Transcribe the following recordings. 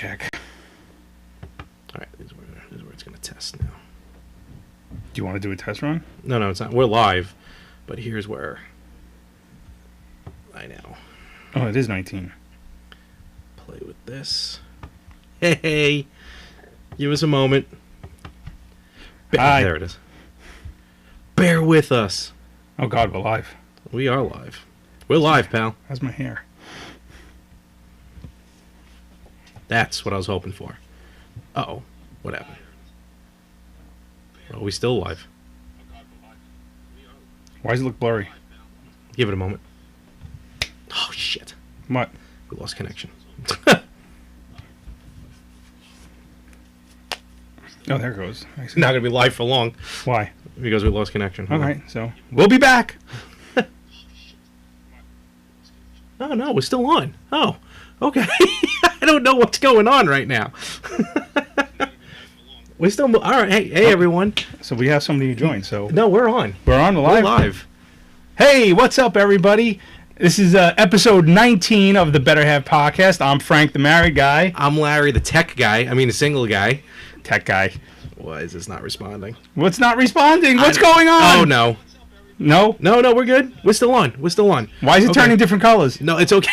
check. All right, this is where it's going to test now. Do you want to do a test run? No, it's not. We're live, but here's where I know. Oh, it is 19. Play with this. Hey, give us a moment. Hi. There it is. Bear with us. Oh, God, we're live. We are live. We're live, pal. How's my hair? That's what I was hoping for. Uh-oh. What happened? Are we still live? Why does it look blurry? Give it a moment. Oh, shit. What? We lost connection. Oh, there it goes. Not going to be live for long Why? because we lost connection. All right, so We'll be back. Oh, no, we're still on. Oh, okay. I don't know what's going on right now. We're still... All right. Hey, everyone. so we have somebody who joined. So No, we're on. we're on We're live. live. Hey, what's up, everybody? This is episode 19 of the Better Half Podcast. I'm Frank, the married guy. I'm Larry, the tech guy. I mean, the single guy. Tech guy. Why is this not responding? What's not responding? What's going on? Oh, no. No? No, we're good. We're still on. Why is it Okay. turning different colors? No, it's okay.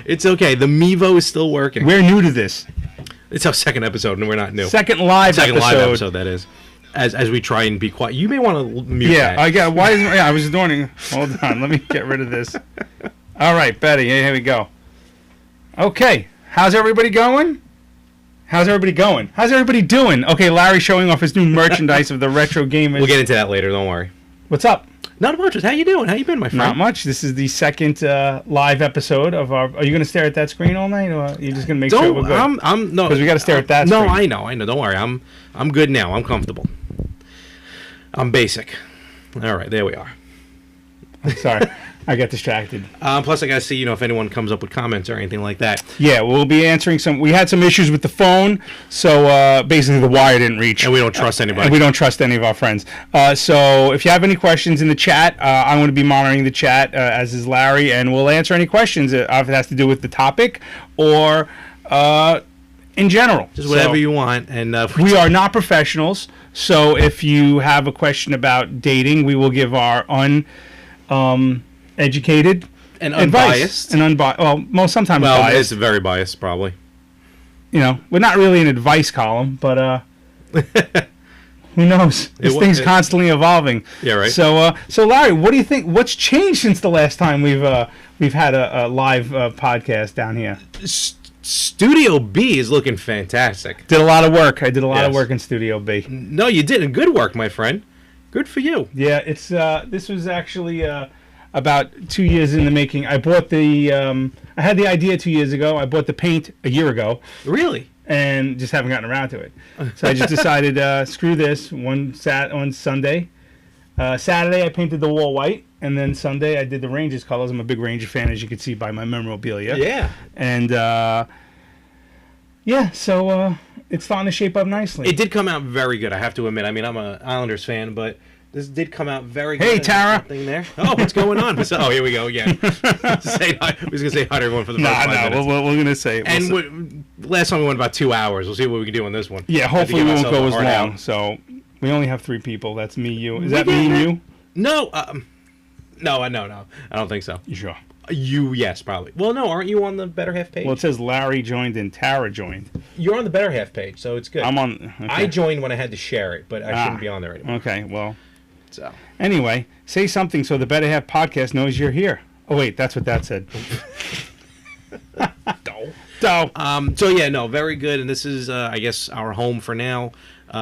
It's okay. The Mevo is still working. We're new to this. It's our second episode, and we're not new. Second live Second episode. live episode, that is. As we try and be quiet. You may want to mute Yeah, that. I got. Why is? Yeah, I was doing. Hold on, let me get rid of this. All right, Betty. Here we go. Okay, how's everybody going? How's everybody going? How's everybody doing? Okay, Larry's showing off his new merchandise of the retro gamers. We'll get into that later. Don't worry. What's up? Not much. How you doing? How you been, my friend? Not much. This is the second live episode of our. Are you going to stare at that screen all night, or are you just going to make sure we're good? I'm no. 'Cause we gotta stare at that No, screen. I know. Don't worry. I'm good now. I'm comfortable. I'm basic. All right, there we are. Sorry, I got distracted. Plus, I gotta see, if anyone comes up with comments or anything like that. Yeah, we'll be answering some. We had some issues with the phone, so basically the wire didn't reach. And we don't trust anybody. And we don't trust any of our friends. So if you have any questions in the chat, I'm going to be monitoring the chat, as is Larry, and we'll answer any questions if it has to do with the topic or in general. Just whatever So you want. And we are not professionals, so if you have a question about dating, we will give our uneducated and advice. unbiased. And well, sometimes Well, biased. it's very biased, probably. We're not really an advice column, but who knows? This thing's constantly evolving. Yeah, right. So Larry, what do you think? What's changed since the last time we've had a live podcast down here? Studio B is looking fantastic. Did a lot of work. I did a lot of Yes. work in Studio B. No, you did. Good work, my friend. Good for you. Yeah, it's this was actually about 2 years in the making. I bought the I had the idea 2 years ago. I bought the paint a year ago. Really? And just haven't gotten around to it. So I just decided, screw this. On Sunday, Saturday I painted the wall white, and then Sunday I did the Rangers colors. I'm a big Ranger fan, as you can see by my memorabilia. Yeah. And so it's starting to shape up nicely. It did come out very good, I have to admit. I mean, I'm an Islanders fan, but this did come out very good. Hey, Tara. Thing there. Oh, what's going on? Oh, here we go again. Say hi. I was going to say hi to everyone for the first 5 minutes. we're going to say. Last time we went about 2 hours. We'll see what we can do on this one. Yeah, I have to hopefully give we won't myself go a as hard long. out. So we only have 3 people. That's me, you. Is We that get me and that? you? No, no. I don't think so. You sure? You, yes, probably. Well, no, aren't you on the Better Half page? Well, it says Larry joined and Tara joined. You're on the Better Half page, so it's good. I'm on. Okay. I joined when I had to share it, but I shouldn't be on there anymore. Okay, well. So. Anyway, say something so the Better Half podcast knows you're here. Oh, wait, that's what that said. So yeah, no, very good, and this is, I guess, our home for now,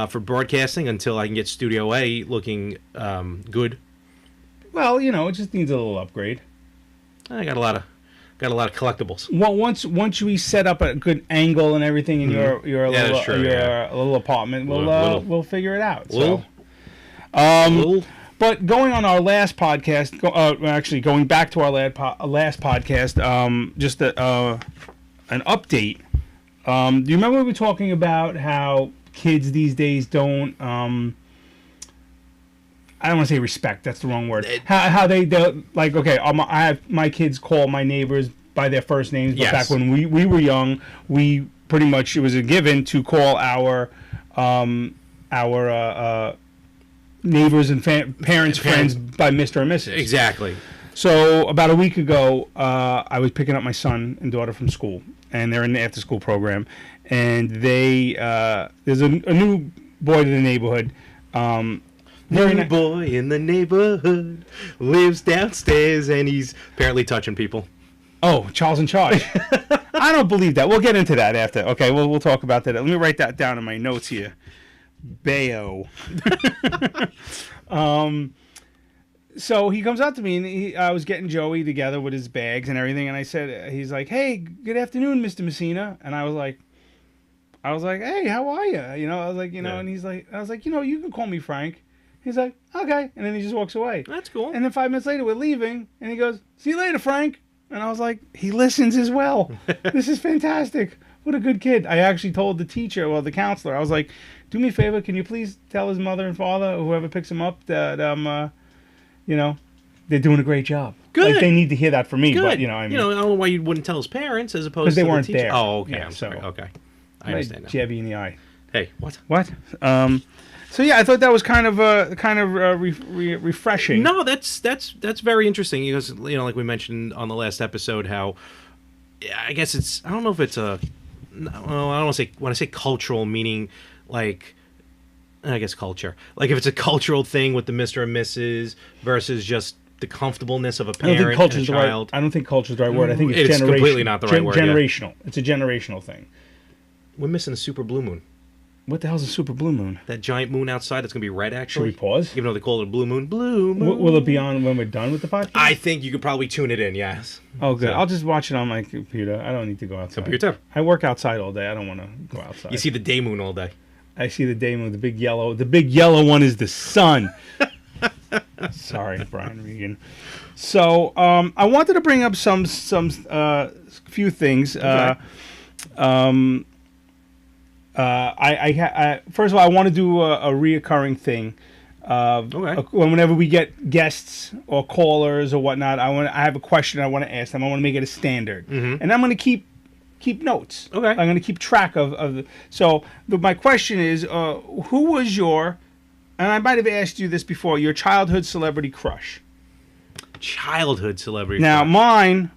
for broadcasting until I can get Studio A looking good. Well, it just needs a little upgrade. I got a lot of collectibles. Well, once we set up a good angle and everything in your Yeah, that's true, little apartment, we'll figure it out. Little. But going on our last podcast, actually going back to our last podcast, just an update. Do you remember we were talking about how kids these days don't? I don't want to say respect. That's the wrong word. How they like? Okay, I have my kids call my neighbors by their first names. But Yes. back when we were young, we pretty much it was a given to call our neighbors and parents, friends by Mr. and Mrs. Exactly. So about a week ago, I was picking up my son and daughter from school, and they're in the after-school program, and there's a new boy to the neighborhood. New boy in the neighborhood lives downstairs, and he's apparently touching people. Oh, Charles in Charge. I don't believe that. We'll get into that after. Okay, we'll talk about that. Let me write that down in my notes here. Bayo. So he comes up to me, and I was getting Joey together with his bags and everything, and I said, he's like, "Hey, good afternoon, Mr. Messina," and I was like, "Hey, how are you?" I was like, and he's like, I was like, you can call me Frank. He's like, "Okay," and then he just walks away. That's cool. And then 5 minutes later, we're leaving, and he goes, "See you later, Frank." And I was like, he listens as well. This is fantastic. What a good kid. I actually told the teacher, the counselor, I was like, "Do me a favor, can you please tell his mother and father, or whoever picks him up, that they're doing a great job." Good. Like, they need to hear that from me. Good. But, I don't know why you wouldn't tell his parents as opposed to they the weren't teacher. there. Oh, okay. Yeah, I'm sorry. so- Okay. I understand now. Jabby in the eye. Hey, what? What? So yeah, I thought that was kind of refreshing. No, that's very interesting because like we mentioned on the last episode, how I guess I don't know if it's I don't want to say, when I say cultural, meaning like, I guess culture, like if it's a cultural thing with the Mr. and Mrs. versus just the comfortableness of a parent and a child. I don't think culture is the right word. I think it's completely not the right word. Generational. Yeah. It's a generational thing. We're missing a super blue moon. What the hell's a super blue moon? That giant moon outside that's going to be red, actually. Should we pause? Even though they call it a blue moon. Blue moon. Will it be on when we're done with the podcast? I think you could probably tune it in, yes. Oh, good. So. I'll just watch it on my computer. I don't need to go outside. Computer? I work outside all day. I don't want to go outside. You see the day moon all day. I see the day moon, the big yellow. The big yellow one is the sun. Sorry, Brian Regan. So I wanted to bring up some few things. Okay. First of all, I want to do a reoccurring thing. Whenever we get guests or callers or whatnot, I have a question I want to ask them. I want to make it a standard, and I'm going to keep notes. Okay. I'm going to keep track of So my question is, who was your, and I might have asked you this before, your childhood celebrity crush? Childhood celebrity Now, crush. mine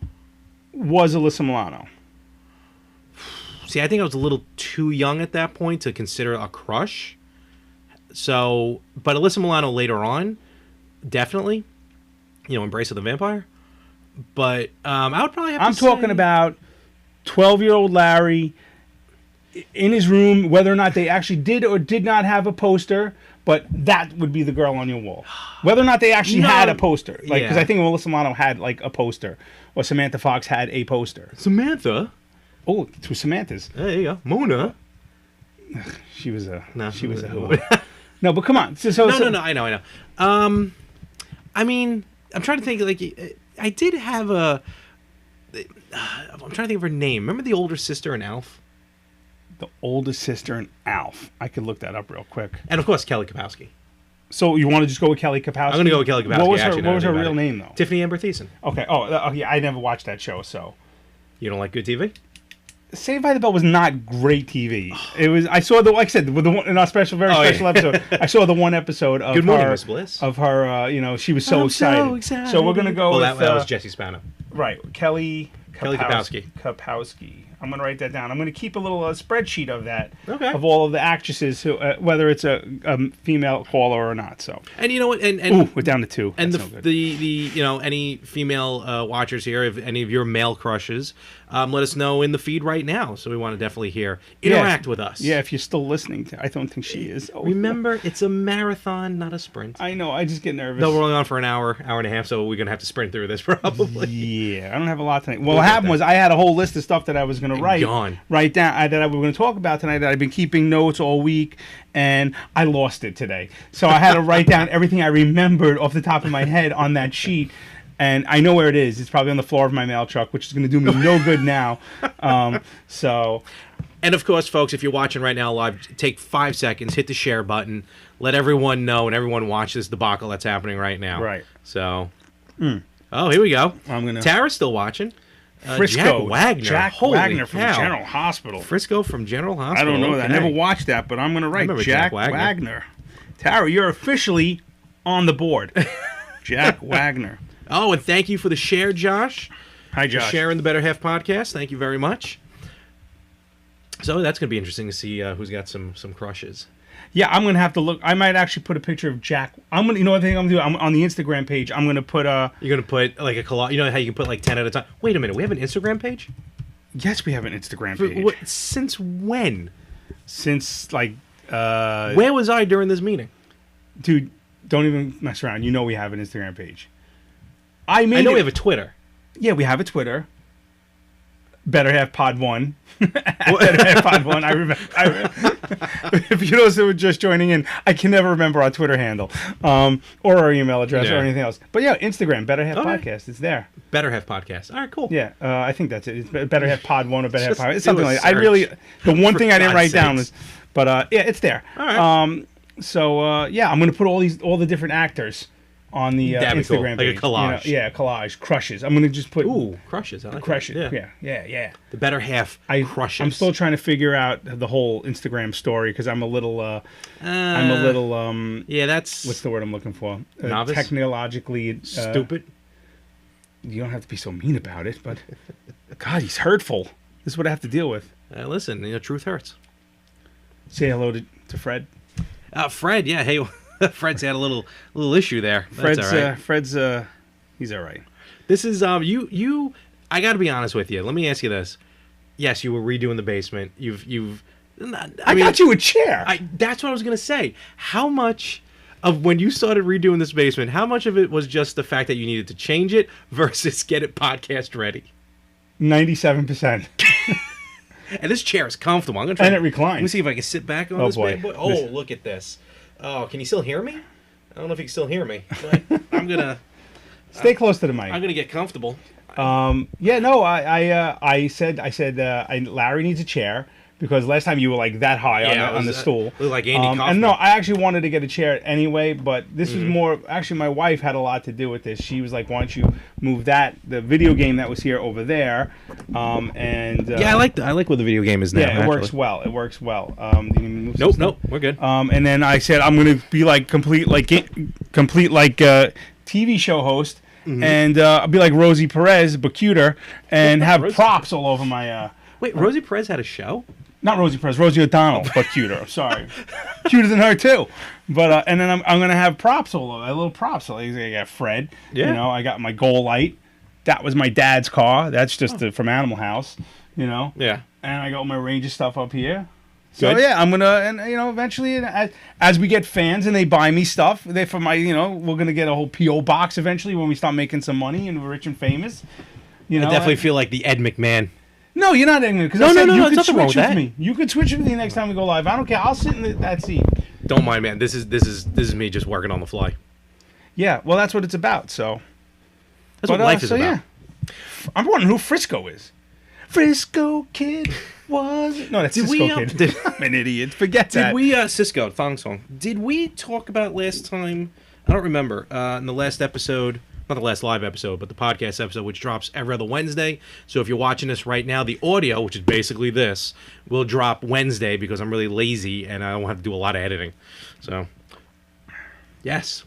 was Alyssa Milano. See, I think I was a little too young at that point to consider a crush. So, but Alyssa Milano later on, definitely, Embrace of the Vampire. But I would probably have I'm to talking say, about 12-year-old Larry in his room, whether or not they actually did or did not have a poster, but that would be the girl on your wall. Whether or not they actually had a poster. Because I think Alyssa Milano had like a poster, or Samantha Fox had a poster. Samantha? Oh, it was Samantha's. There you go. Mona. She was a No. who. No, but come on. No, I know. I mean, I'm trying to think, like, I did have I'm trying to think of her name. Remember the older sister in Alf? The older sister in Alf. I could look that up real quick. And, of course, Kelly Kapowski. So you want to just go with Kelly Kapowski? I'm going to go with Kelly Kapowski. What was her real name, though? Tiffany Amber Thiessen. Okay. Oh, yeah, I never watched that show, so. You don't like good TV? Saved by the Bell was not great TV. It was. I saw like I said, with the one, in our special episode. I saw the one episode of Good Morning, Miss Bliss. Of her. She was so excited. So we're gonna go. Well, with, that was Jesse Spano. Right, Kelly Kapowski. Kapowski. I'm gonna write that down. I'm gonna keep a little spreadsheet of that. Okay. Of all of the actresses, who, whether it's a female caller or not. So. And you know what? And ooh, we're down to 2. And That's no good. the any female watchers here, if any of your male crushes, let us know in the feed right now. So we want to definitely interact with us. Yeah, if you're still listening, I don't think she is. Oh, remember, it's a marathon, not a sprint. I know. I just get nervous. No, we're only on for an hour and a half, so we're gonna have to sprint through this probably. Yeah, I don't have a lot tonight. Well, what happened was I had a whole list of stuff that I was going to write down that I was going to talk about tonight. That I've been keeping notes all week, and I lost it today. So I had to write down everything I remembered off the top of my head on that sheet. And I know where it is. It's probably on the floor of my mail truck, which is going to do me no good now. So, and of course, folks, if you're watching right now live, take 5 seconds, hit the share button, let everyone know, and everyone watch this debacle that's happening right now. Right. So, oh, here we go. I'm gonna. Tara's still watching. Frisco. Jack Wagner. Jack Holy Wagner from cow. General Hospital. Frisco from General I Hospital. don't know that. I Okay. never watched that, but I'm going to write remember Jack Jack Wagner. Wagner. Tara, you're officially on the board. Jack Wagner. Oh, and thank you for the share, Josh. Hi, For Josh. sharing the Better Half podcast. Thank you very much. So that's going to be interesting to see who's got some crushes. Yeah, I'm going to have to look. I might actually put a picture of Jack. You know what I think I'm going to do? I'm on the Instagram page. I'm going to put You're going to put like a collage. You know how you can put like 10 at a time? Wait a minute. We have an Instagram page? Yes, we have an Instagram For, page. what, since when? Since, like, Where was I during this meeting? dude, don't even mess around. You know we have an Instagram page. I I know it- we have a Twitter. Yeah, we have a Twitter. Better Half Pod 1. Better Half Pod 1. I remember. If you know someone just joining in, I can never remember our Twitter handle or our email address or Yeah. anything else. But yeah, Instagram, Better Half Okay. Podcast. It's there. Better Half podcast. All right, cool. Yeah, I think that's it. It's Better Half Pod 1 or Better Half Just Pod. It's do something a like that. I search. really, the one For thing I didn't God's write down sakes. was, but yeah, it's there. All right. So yeah, I'm going to put all the different actors on the That'd be cool. Instagram Like a page. collage. Yeah, collage. Crushes. I'm going to just put Ooh, crushes. I like crushes. that. Yeah. The Better Half crushes. I'm still trying to figure out the whole Instagram story because I'm a little Yeah, that's what's the word I'm looking for? Novice? Technologically stupid. You don't have to be so mean about it, but God, he's hurtful. This is what I have to deal with. Listen, truth hurts. Say hello to Fred. Fred, yeah, hey, Fred's had a little issue there. That's all right. Fred's he's all right. This is you. I got to be honest with you. Let me ask you this. Yes, you were redoing the basement. You've. I got you a chair. That's what I was gonna say. How much of when you started redoing this basement? How much of it was just the fact that you needed to change it versus get it podcast ready? 97%. And this chair is comfortable. I'm gonna try. And it reclines. Let me see if I can sit back on Oh, this boy. bad boy. Oh, This- look at this. Oh, can you still hear me? I don't know if you can still hear me. But I'm gonna Stay close to the mic. I'm gonna get comfortable. Yeah, no, I said Larry needs a chair because last time you were like that high Yeah, it on the was, stool. looked like Andy And Kaufman. no, I actually wanted to get a chair anyway, but this Mm-hmm. was more. Actually, my wife had a lot to do with this. She was like, "Why don't you move the video game that was here over there?" Yeah, I like where the video game is now. Yeah, it works actually. well. It works well. Do you need me to move some Nope, stuff? nope, we're good. And then I said I'm gonna be like complete TV show host, Mm-hmm. and I'll be like Rosie Perez, but cuter, and have Rosie- props all over my. Wait, Rosie Perez had a show? Not Rosie Perez, Rosie O'Donnell, but cuter. I'm sorry, cuter than her too. But and then I'm gonna have props all over, little props. So I got Fred. Yeah. You know, I got my goal light. That was my dad's car. That's just from Animal House. You know. Yeah. And I got my Ranger stuff up here. So Good. yeah, I'm gonna, and eventually, as we get fans and they buy me stuff, we're gonna get a whole PO box eventually when we start making some money and we're rich and famous. You know, I definitely feel like the Ed McMahon. No, you're not angry because No, I said no, you no, could there's nothing wrong switch with with that. me. You could switch with me next time we go live. I don't care. I'll sit in that seat. Don't mind, man. This is me just working on the fly. Yeah, well, that's what it's about. So That's what life is so about. Yeah. I'm wondering who Frisco is. Frisco Kid was no, that's Did Cisco we, Kid. I'm an idiot. Forget that. Did we Cisco Thong Song? Did we talk about last time? I don't remember. In the last episode, not the last live episode, but the podcast episode, which drops every other Wednesday. So if you're watching this right now, the audio, which is basically this, will drop Wednesday because I'm really lazy and I don't have to do a lot of editing. So yes,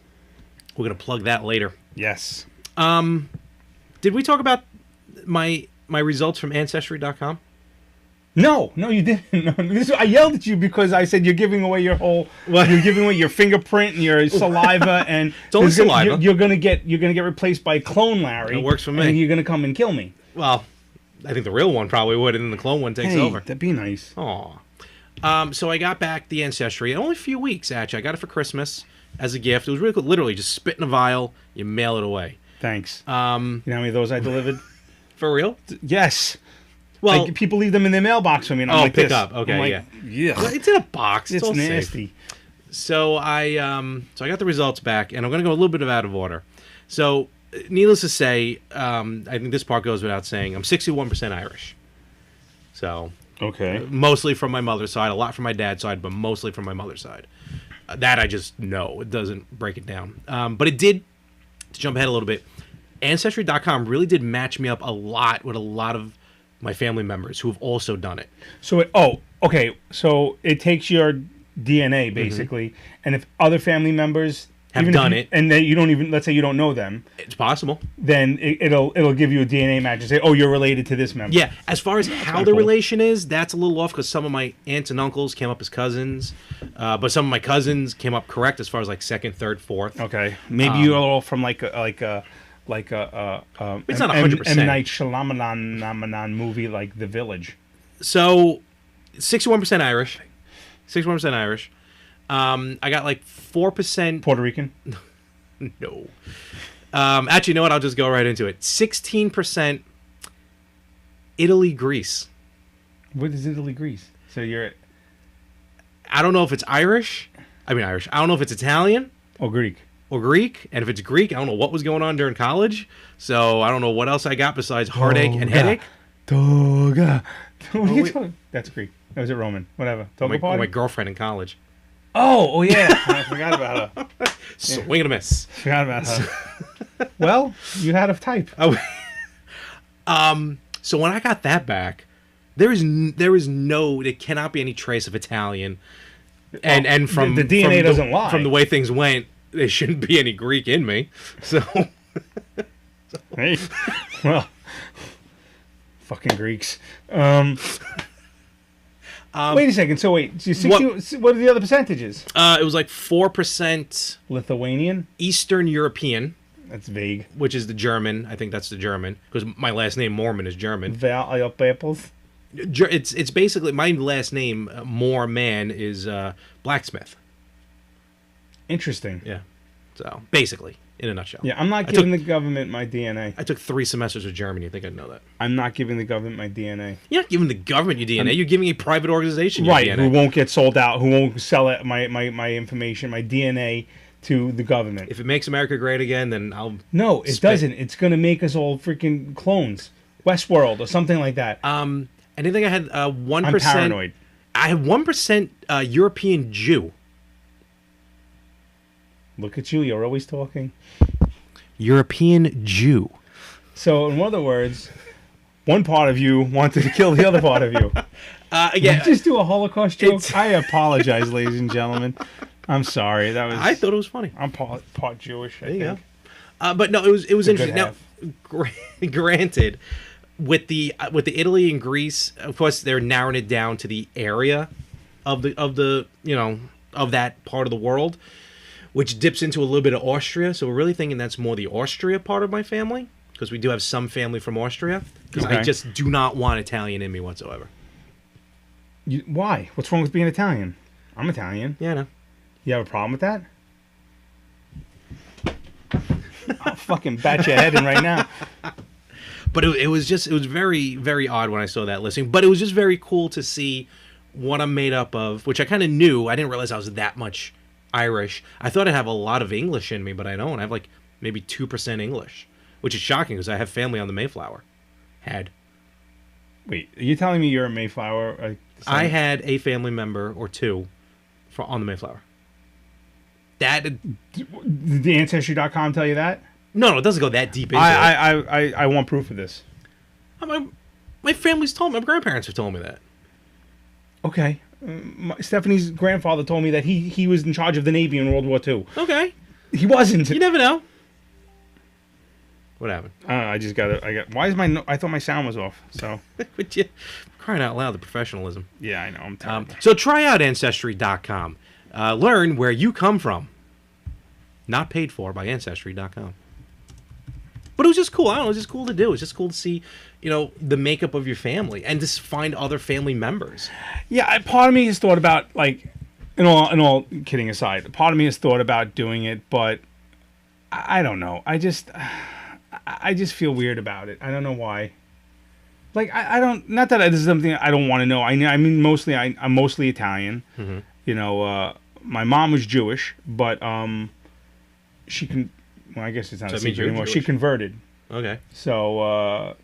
we're gonna plug that later. Yes. Did we talk about my results from Ancestry.com? No, you didn't. No, I yelled at you because I said you're giving away your whole. You're giving away your fingerprint and your saliva, and It's only there's gonna- saliva. You're gonna get replaced by Clone Larry. It works for me. And you're gonna come and kill me. Well, I think the real one probably would, and then the clone one takes Hey, over. that'd be nice. Aw. So I got back the Ancestry. Only a few weeks, actually. I got it for Christmas as a gift. It was really cool. Literally just spit in a vial, you mail it away. Thanks. You know how many of those I delivered? For real? Yes. Well, Like, people leave them in their mailbox for me, and I'm like pick this. up. Okay, I'm like, yeah. Yeah. it's in a box. It's all safe. nasty. So I got the results back, and I'm going to go a little bit out of order. So, needless to say, I think this part goes without saying. I'm 61% Irish. So, Okay. mostly from my mother's side, a lot from my dad's side, but mostly from my mother's side. That I just know. It doesn't break it down. But it did, to jump ahead a little bit, Ancestry.com really did match me up a lot with a lot of my family members who have also done it. So okay. So it takes your DNA basically, and if other family members Have even if done you- it. and they, you don't even, let's say you don't know them, It's possible. then it'll give you a DNA match and say, oh, you're related to this member. Yeah, as far as how kinda the cool. relation is, that's a little off because some of my aunts and uncles came up as cousins, but some of my cousins came up correct as far as like second, third, fourth. Okay. Maybe you're all from like a It's not M. 100%. M. Night Shyamalan movie like The Village. So, 61% Irish. 61% Irish. I got like 4%. Puerto Rican. No. Actually, you know what? I'll just go right into it. 16% Italy, Greece. What is Italy, Greece? So you're I don't know if it's Irish. I don't know if it's Italian Greek. or Greek. And if it's Greek, I don't know what was going on during college. So I don't know what else I got besides heartache and headache. Toga. What are you wait. talking? That's Greek. Or was it Roman? Whatever. Toga My party? girlfriend in college. Oh yeah. I forgot about her. Swing and a miss. Forgot about her. Well, you had a type. Oh. So when I got that back, there cannot be any trace of Italian, and from the DNA from doesn't lie. From the way things went, there shouldn't be any Greek in me. So Hey. Well. Fucking Greeks. Wait a second. So wait. So what are the other percentages? it was like 4% Lithuanian. Eastern European, That's vague. which is the German. I think that's the German because my last name Mormon is German. Apples. It's basically my last name Moorman is blacksmith. Interesting. Yeah. So basically, in a nutshell. Yeah, I'm not giving the government my DNA. I took 3 semesters of German. You think I'd know that? I'm not giving the government my DNA. You're not giving the government your DNA. You're giving a private organization your Right, DNA. who won't get sold out, who won't sell it, my information, my DNA to the government. If it makes America great again, then I'll. No, it Spit. doesn't. It's going to make us all freaking clones. Westworld or something like that. I think I had 1%. I'm paranoid. I have 1% European Jew. Look at you, you're always talking. European Jew. So, in other words, one part of you wanted to kill the other part of you. Did Yeah, you just do a Holocaust joke? It's- I apologize, ladies and gentlemen. I'm sorry. That was. I thought it was funny. I'm part Jewish. I There you think. go. But no, it was a good interesting. Now, granted, with the Italy and Greece, of course, they're narrowing it down to the area of the of that part of the world, which dips into a little bit of Austria. So we're really thinking that's more the Austria part of my family because we do have some family from Austria. Because I Okay. just do not want Italian in me whatsoever. Why? What's wrong with being Italian? I'm Italian. Yeah, I know. You have a problem with that? I'll fucking bat your head in right now. But it was very, very odd when I saw that listing. But it was just very cool to see what I'm made up of, which I kind of knew. I didn't realize I was that much Irish. I thought I'd have a lot of English in me, but I don't. I have like maybe 2% English, which is shocking because I have family on the Mayflower. Wait, are you telling me you're a Mayflower? I had a family member or two on the Mayflower. Did the Ancestry.com tell you that? No, it doesn't go that deep into it. I want proof of this. My family's told me. My grandparents have told me that. Okay. Stephanie's grandfather told me that he was in charge of the Navy in World War II. Okay. He wasn't. You never know. What happened? I got. Why is I thought my sound was off. So. But you crying out loud, the professionalism. Yeah, I know. I'm terrible. So try out Ancestry.com. Learn where you come from. Not paid for by Ancestry.com. But it was just cool. I don't know. It was just cool to do. It was just cool to see, the makeup of your family and just find other family members. Yeah, part of me has thought about, like, in all kidding aside, part of me has thought about doing it, but I don't know. I just feel weird about it. I don't know why. Like, I don't, not that this is something I don't want to know. I mean, mostly, I'm mostly Italian. Mm-hmm. My mom was Jewish, but she can. Well, I guess it's not So a that means secret you're anymore. She Jewish. converted. Okay. So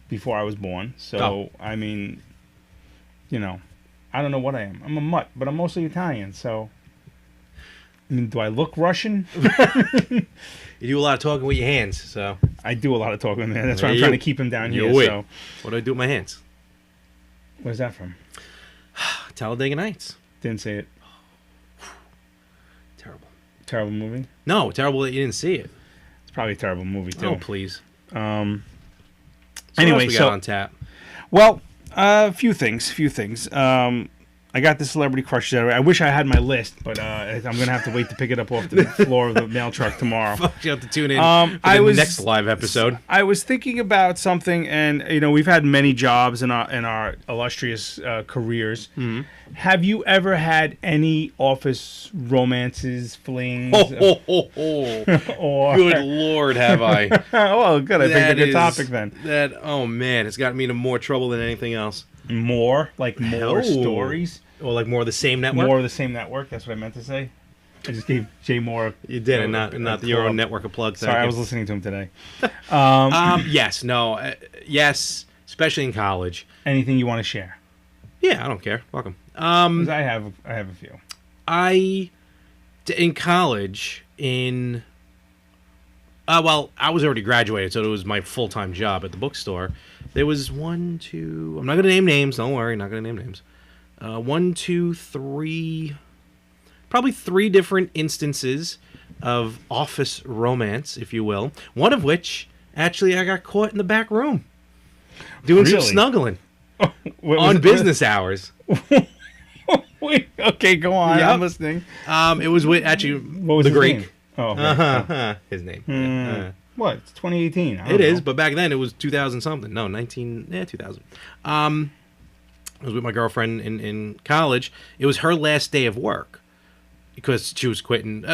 before I was born. So Oh. I mean, I don't know what I am. I'm a mutt, but I'm mostly Italian. So I mean, do I look Russian? You do a lot of talking with your hands, so. I do a lot of talking there. That's why I'm You- trying to keep him down you here. wait. So, What do I do with my hands? where's that from? Talladega Nights. Didn't say it. Terrible. Terrible movie. No, terrible that you didn't see it. It's probably a terrible movie too. Oh, please. Um. So Anyway, what else we so- got on tap. Well, a few things. I got the celebrity crushes. I wish I had my list, but I'm gonna have to wait to pick it up off the floor of the mail truck tomorrow. You have to tune in for I the was- next live episode. I was thinking about something, and we've had many jobs in our illustrious careers. Mm-hmm. Have you ever had any office romances, flings, or Good Lord, have I? well, good. I picked a That good is- topic then. Oh man, it's gotten me into more trouble than anything else. More Oh. stories, Or like more of the same network. more of the same network. That's what I meant to say. I just gave Jay Moore. You did, and not your own network of plugs. Sorry, I was listening to him today. Yes, no, yes, especially in college. Anything you want to share? Yeah, I don't care. Welcome. 'Cause I have a few. In college, well, I was already graduated, so it was my full-time job at the bookstore. There was one, two. I'm not gonna name names. Don't worry, not gonna name names. 1, 2, 3. Probably 3 different instances of office romance, if you will. One of which, actually, I got caught in the back room doing some Really? snuggling What was on it? business hours. Wait, okay, go on. Yep. I'm listening. It was with actually What was the his Greek. name? Oh, okay. His name. What? It's 2018. I It don't is, know. but back then it was 2000 something. No, 2000. I was with my girlfriend in college. It was her last day of work because she was quitting.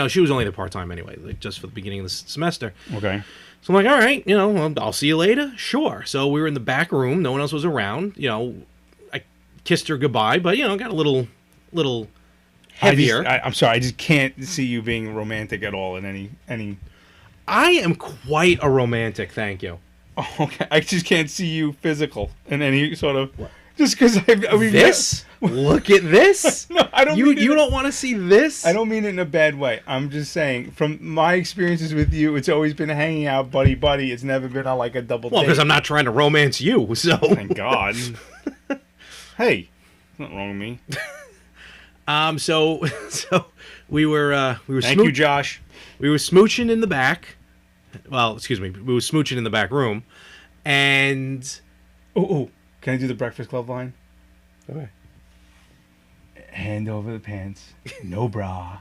She was only there part time anyway, like just for the beginning of the semester. Okay. So I'm like, all right, I'll see you later. Sure. So we were in the back room. No one else was around. I kissed her goodbye, but got a little heavier. I'm sorry. I just can't see you being romantic at all in any. I am quite a romantic, thank you. Oh, okay. I just can't see you physical in any sort of. Just because I mean, This? Look at this. No, I don't. You mean it- don't want to see this? I don't mean it in a bad way. I'm just saying, from my experiences with you, it's always been hanging out, buddy. It's never been on like a double Well, date. because I'm not trying to romance you, so. Thank God. Hey, nothing wrong with me. So we were Thank you, Josh. we were smooching in the back. Well, excuse me, we were smooching in the back room, and Ooh, can I do the Breakfast Club line? okay. Hand over the pants, no bra.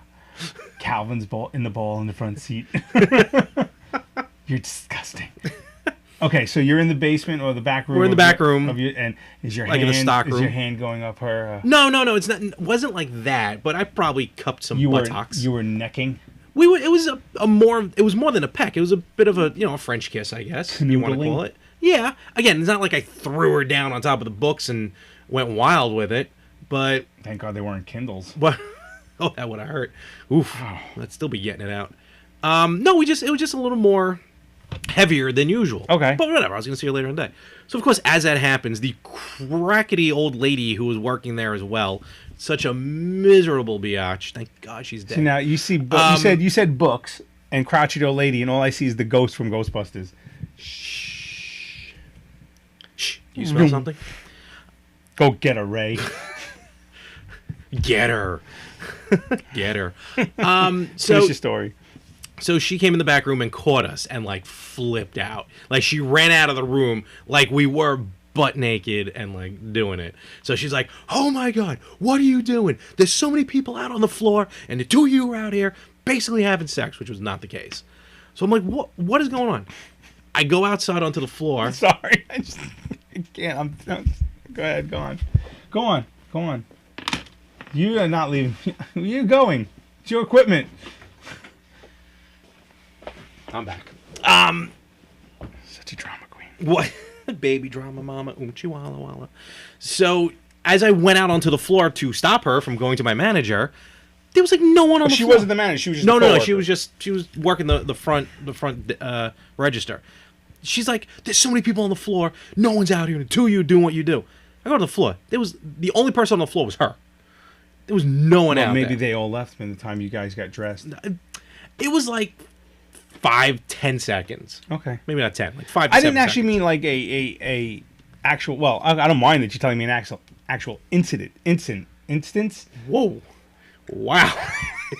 Calvin's ball in the front seat. You're disgusting. Okay, so you're in the basement or the back room. We're in the back room. And is your Like in hand the stock is room. your hand going up her? No, it's not. It wasn't like that, but I probably cupped some You buttocks. were necking. We were. It was it was more than a peck. It was a bit of a a French kiss, I guess if you want to Canoodling? call it. Yeah. Again, it's not like I threw her down on top of the books and went wild with it, but Thank God they weren't Kindles. what? Oh, that would have hurt. Oof. I'd still be getting it out. No, it was just a little more heavier than usual. Okay. But whatever. I was going to see her later in the day. So of course, as that happens, the crackety old lady who was working there as well, such a miserable biatch. Thank God she's dead. See, now you see. You said books and crotchety old lady, and all I see is the ghost from Ghostbusters. Shh. Do you smell something? Go get her, Ray. Get her. Get her. Finish So your story. So she came in the back room and caught us and like flipped out. Like she ran out of the room like we were butt naked and like doing it. So she's like, "Oh my God, what are you doing? There's so many people out on the floor and the two of you are out here basically having sex," which was not the case. So I'm like, what is going on? I go outside onto the floor. Sorry, I can't. Go ahead. Go on. You are not leaving. You're going. It's your equipment. I'm back. Such a drama queen. What? Baby drama mama, oomchi walla walla. So as I went out onto the floor to stop her from going to my manager, there was like no one on the She floor. wasn't the manager. She was just No. a She coworker. was working the front register. She's like, "There's so many people on the floor. No one's out here. The two of you doing what you do." I go to the floor. There was the only person on the floor was her. There was no one Well, out maybe there. they all left by the time you guys got dressed. It was like 5-10 seconds. Okay. Maybe not 10, like 5 to I 7 didn't actually seconds. mean like a actual. Well, I don't mind that you're telling me an actual instance. Whoa. Wow.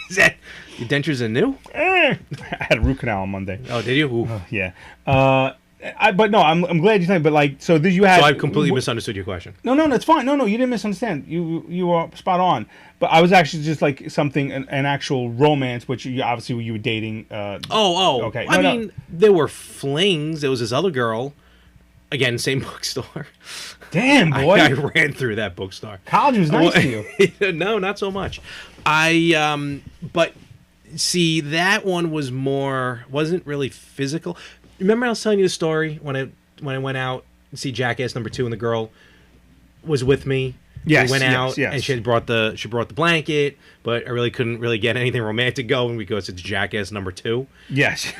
Is that your dentures are new? I had a root canal on Monday. Oh, did you? Ooh. Yeah. But no, I'm glad you're telling me. But like, so did you have? So I completely misunderstood your question. No, it's fine. No, you didn't misunderstand. You were spot on. But I was actually just like something, an actual romance, which you obviously you were dating. Okay. I mean, there were flings. There was this other girl. Again, same bookstore. Damn, boy. I ran through that bookstore. College was nice to you. No, not so much. But see, that one wasn't really physical. Remember I was telling you the story when I went out to see Jackass #2 and the girl was with me. Yes, we went out yes. and she brought the blanket, but I really couldn't really get anything romantic going because it's Jackass #2. Yes.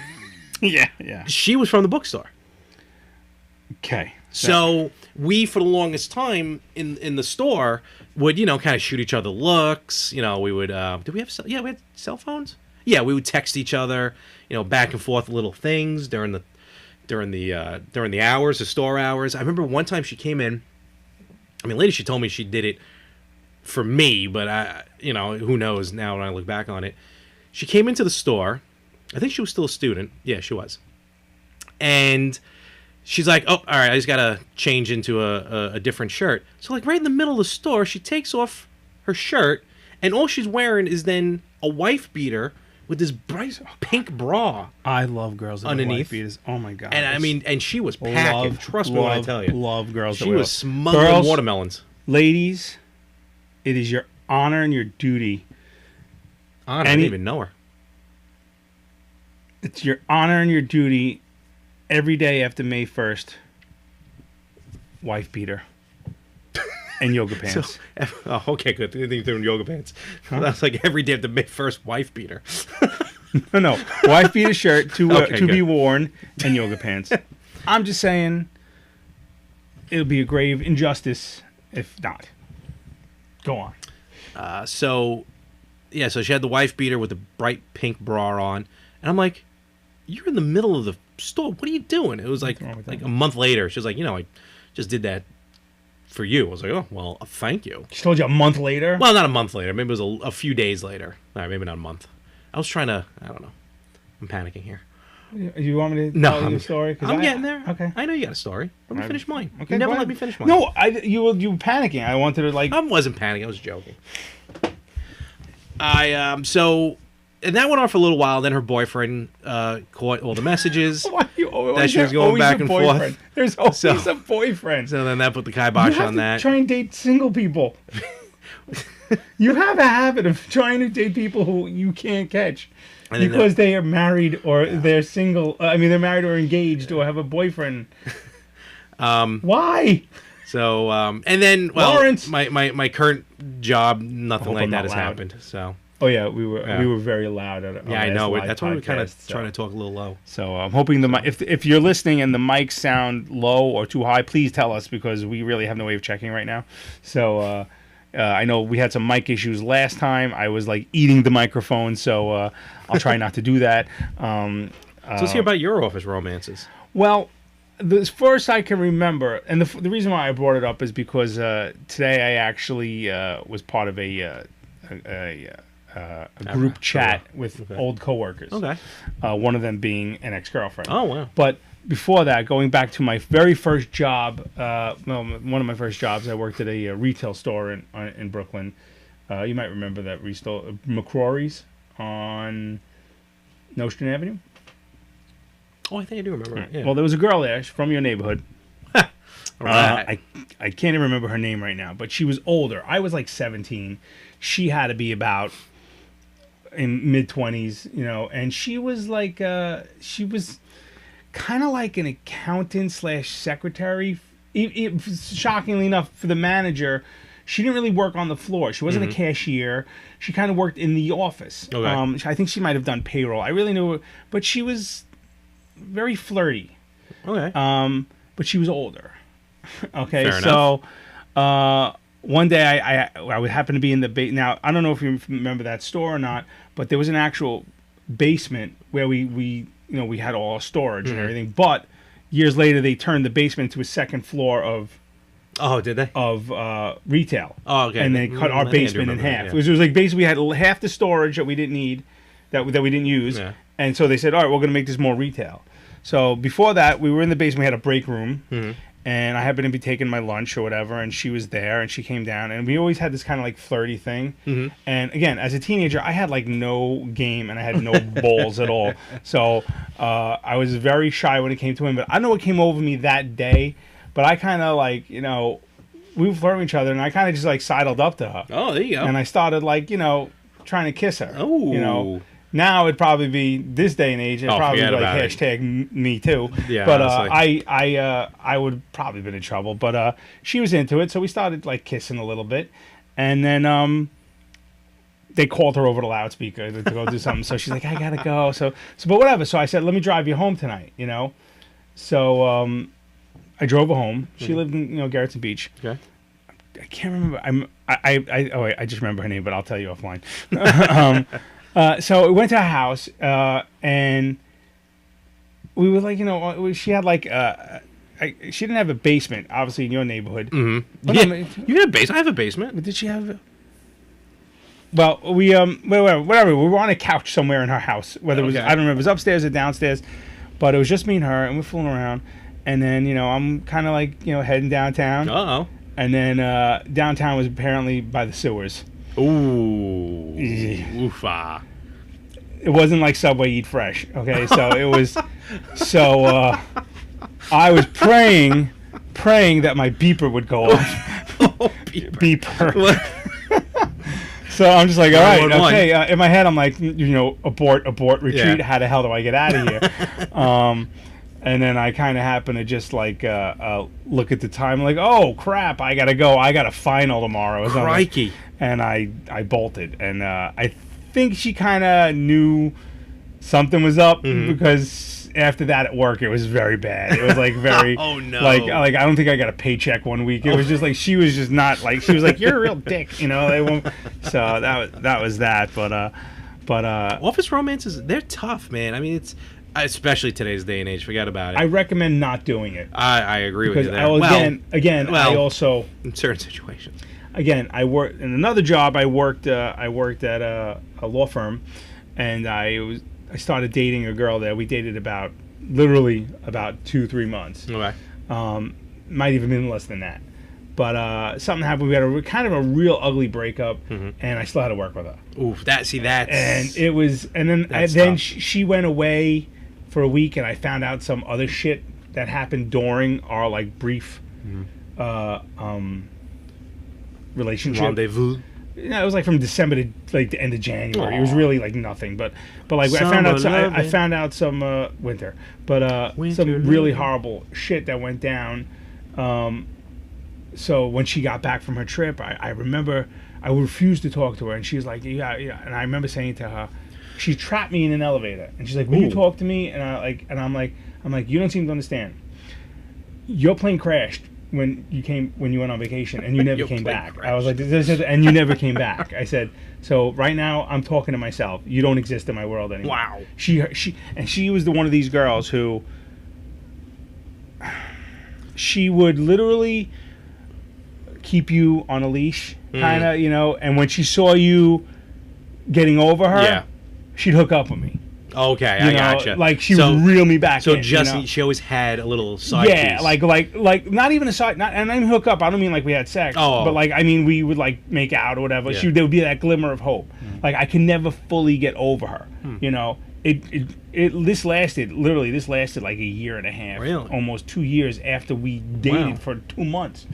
Yeah. She was from the bookstore. Okay. So we, for the longest time in the store, would kind of shoot each other looks. We would. Did we have? We had cell phones. Yeah, we would text each other. Back and forth little things during the hours, the store hours. I remember one time she came in. I mean, later she told me she did it for me, but who knows now when I look back on it. She came into the store. I think she was still a student. Yeah, she was. And she's like, oh, all right, I just got to change into a different shirt. So, like, right in the middle of the store, she takes off her shirt, and all she's wearing is then a wife beater with this bright pink bra. I love girls that underneath. wear wife beaters. Oh, my God. And, I mean, and she was packing. Trust me when I tell you. Love girls that She wear was smuggling watermelons. Ladies, it is your honor and your duty. I didn't even know her. It's your honor and your duty every day after May 1st. Wife beater. And yoga pants. Okay, good. They're doing yoga pants. Huh? That's like every day after May 1st, wife beater. No. Wife beater shirt to Okay, be worn and yoga pants. I'm just saying it would be a grave injustice if not. Go on. So she had the wife beater with the bright pink bra on. And I'm like, you're in the middle of the store. What are you doing? It was like a month later. She was like, I just did that for you. I was like, oh, well, thank you. She told you a month later? Well, not a month later. Maybe it was a few days later. All right, maybe not a month. I was trying to, I don't know. I'm panicking here. You want me to tell you the story? I'm getting there. Okay. I know you got a story. Let me finish mine. Okay, you never let me finish mine. No, you were panicking. I wanted to I wasn't panicking. I was joking. And that went on for a little while. Then her boyfriend caught all the messages Why you always that she was going back and forth. There's always a boyfriend. So then that put the kibosh on that. Try and date single people. You have a habit of trying to date people who you can't catch because they are married or they're single. They're married or engaged or have a boyfriend. Why? So and then Lawrence. my current job, nothing like that has happened. So. Oh yeah, we were very loud at I know. That's why we were kind of so. trying to talk a little low. So I'm hoping if you're listening and the mics sound low or too high, please tell us because we really have no way of checking right now. So I know we had some mic issues last time. I was like eating the microphone, so I'll try not to do that. So let's hear about your office romances. Well, the first I can remember, and the reason why I brought it up is because today I actually was part of a group chat with old coworkers. Okay. One of them being an ex-girlfriend. Oh, wow. But before that, going back to my very first job, one of my first jobs, I worked at a retail store in Brooklyn. You might remember that retail, McCrory's on Nostrand Avenue. Oh, I think I do remember it. Yeah. Well, there was a girl there from your neighborhood. Right. I can't even remember her name right now, but she was older. I was like 17. She had to be about in mid-20s, and she was like she was kind of like an accountant / secretary. Shockingly enough, for the manager, she didn't really work on the floor. She wasn't a cashier. She kind of worked in the office. Okay. I think she might have done payroll. I really knew her, but she was very flirty. Okay. But she was older. Okay, Fair so one day I would happen to be in the now I don't know if you remember that store or not, but there was an actual basement where we we had all our storage and everything. But years later, they turned the basement into a second floor of Oh, did they? Retail. Oh, okay. And they cut our I think I basement in remember half. that, It was like basically we had half the storage that we didn't need, that we didn't use, and so they said, all right, we're going to make this more retail. So before that, we were in the basement. We had a break room, and I happened to be taking my lunch or whatever, and she was there, and she came down, and we always had this kind of like flirty thing. And again, as a teenager, I had like no game, and I had no balls at all. So I was very shy when it came to him. But I don't know what came over me that day, but I kind of like, we were flirting with each other, and I kind of just like sidled up to her. Oh, there you go. And I started like, trying to kiss her. Oh. Now it'd probably be this day and age. It'd probably be like hashtag me too. Yeah, but I would probably been in trouble. But she was into it, so we started like kissing a little bit, and then they called her over the loudspeaker to go do something. So she's like, I gotta go. So but whatever. So I said, let me drive you home tonight. So I drove her home. She lived in Garrettson Beach. Okay. I can't remember. I just remember her name, but I'll tell you offline. So we went to her house, and we were like, she had like, she didn't have a basement, obviously in your neighborhood. Mm-hmm. You have a basement. I have a basement. Did she have? Well, we whatever. We were on a couch somewhere in her house. Whether it was, I don't remember, it was upstairs or downstairs, but it was just me and her, and we're fooling around. And then I'm kind of like heading downtown. Uh-oh. And then downtown was apparently by the sewers. Ooh. Oofa. It wasn't like Subway Eat Fresh, okay? So it was, I was praying that my beeper would go off. Beeper. So I'm just like, all right, okay. In my head, I'm like, abort, retreat. Yeah. How the hell do I get out of here? And then I kind of happen to just like look at the time, like, oh crap, I gotta go. I got a final tomorrow. Crikey. And I bolted, and I think she kind of knew something was up because after that at work it was very bad. It was like very oh no, like I don't think I got a paycheck one week. It was just like she was just not like, she was like, you're a real dick, They won't. So that was that. But office romances, they're tough, man. I mean, it's especially today's day and age. Forget about it. I recommend not doing it. I agree with you there. I also in certain situations. Again, I worked in another job. I worked at a law firm, and I started dating a girl there. We dated literally about 2-3 months. Okay. Might even been less than that. But something happened. We had a kind of a real ugly breakup, and I still had to work with her. Oof, that's and it was, and then she went away for a week, and I found out some other shit that happened during our like brief relationship. Rendezvous. Yeah, it was like from December to like the end of January. Aww. It was really like nothing, but like I found out some winter, but some really horrible shit that went down. So when she got back from her trip, I remember I refused to talk to her, and she was like, yeah, and I remember saying to her, she trapped me in an elevator, and she's like, will you talk to me? And I'm like, you don't seem to understand. Your plane crashed when you went on vacation, and you never came back. Crashed. I was like, and you never came back. I said, so right now I'm talking to myself. You don't exist in my world anymore. Wow. She was one of these girls who she would literally keep you on a leash, kind of, and when she saw you getting over her, she'd hook up with me. Okay, I gotcha. Like she would reel me back. So she always had a little side piece. like not even a side. And I mean hook up. I don't mean like we had sex. Oh. But like I mean we would like make out or whatever. Yeah. There would be that glimmer of hope. Like I could never fully get over her. This lasted like a year and a half. Really? Almost 2 years after we dated for 2 months.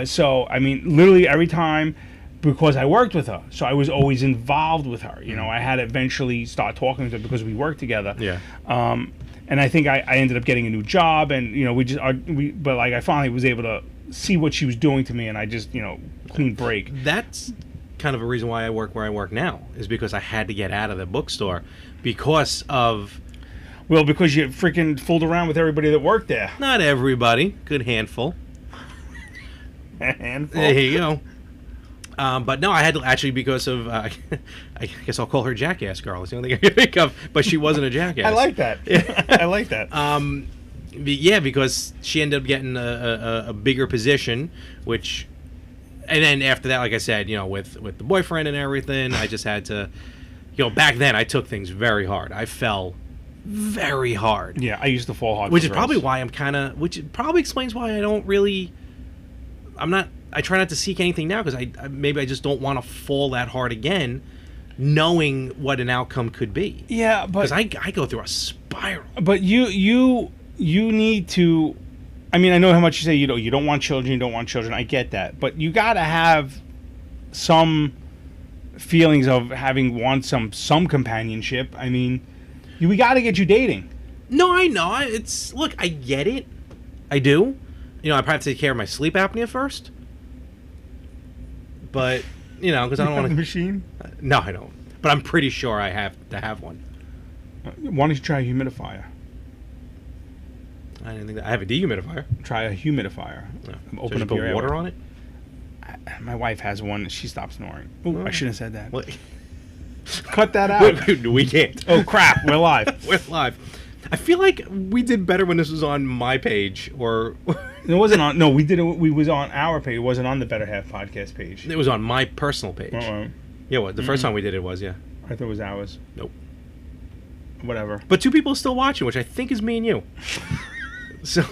So I mean literally every time. Because I worked with her, so I was always involved with her. I had to eventually start talking to her because we worked together. Yeah. And I think I ended up getting a new job, and but like I finally was able to see what she was doing to me, and I just clean break. That's kind of a reason why I work where I work now, is because I had to get out of the bookstore because of. Well, because you freaking fooled around with everybody that worked there. Not everybody, good handful. A handful. There you go. But no, I had to actually because of I guess I'll call her Jackass Girl. It's the only thing I can think of. But she wasn't a jackass. I like that. I like that. Yeah, because she ended up getting a bigger position, which, and then after that, like I said, with the boyfriend and everything, I just had to, back then I took things very hard. I fell very hard. Yeah, I used to fall hard. Which is probably why which probably explains why I don't really, I try not to seek anything now because maybe I just don't want to fall that hard again, knowing what an outcome could be. Yeah, but because I go through a spiral. But you need to. I mean, I know how much you say you don't want children. You don't want children. I get that, but you got to have some feelings of having some companionship. I mean, we got to get you dating. No, I know. Look, I get it. I do. I probably have to take care of my sleep apnea first. But, because I don't want to... machine? No, I don't. But I'm pretty sure I have to have one. Why don't you try a humidifier? I didn't think that. I have a dehumidifier. Try a humidifier. Yeah. Open so up put your water airway. on it? My wife has one. She stopped snoring. Ooh, I shouldn't have said that. What? Cut that out. We can't. Oh, crap. We're live. We're live. I feel like we did better when this was on my page, or... It wasn't on... No, we did it. We was on our page. It wasn't on the Better Half podcast page. It was on my personal page. Yeah, what? The first time we did it was, yeah. I thought it was ours. Nope. Whatever. But 2 people are still watching, which I think is me and you. So,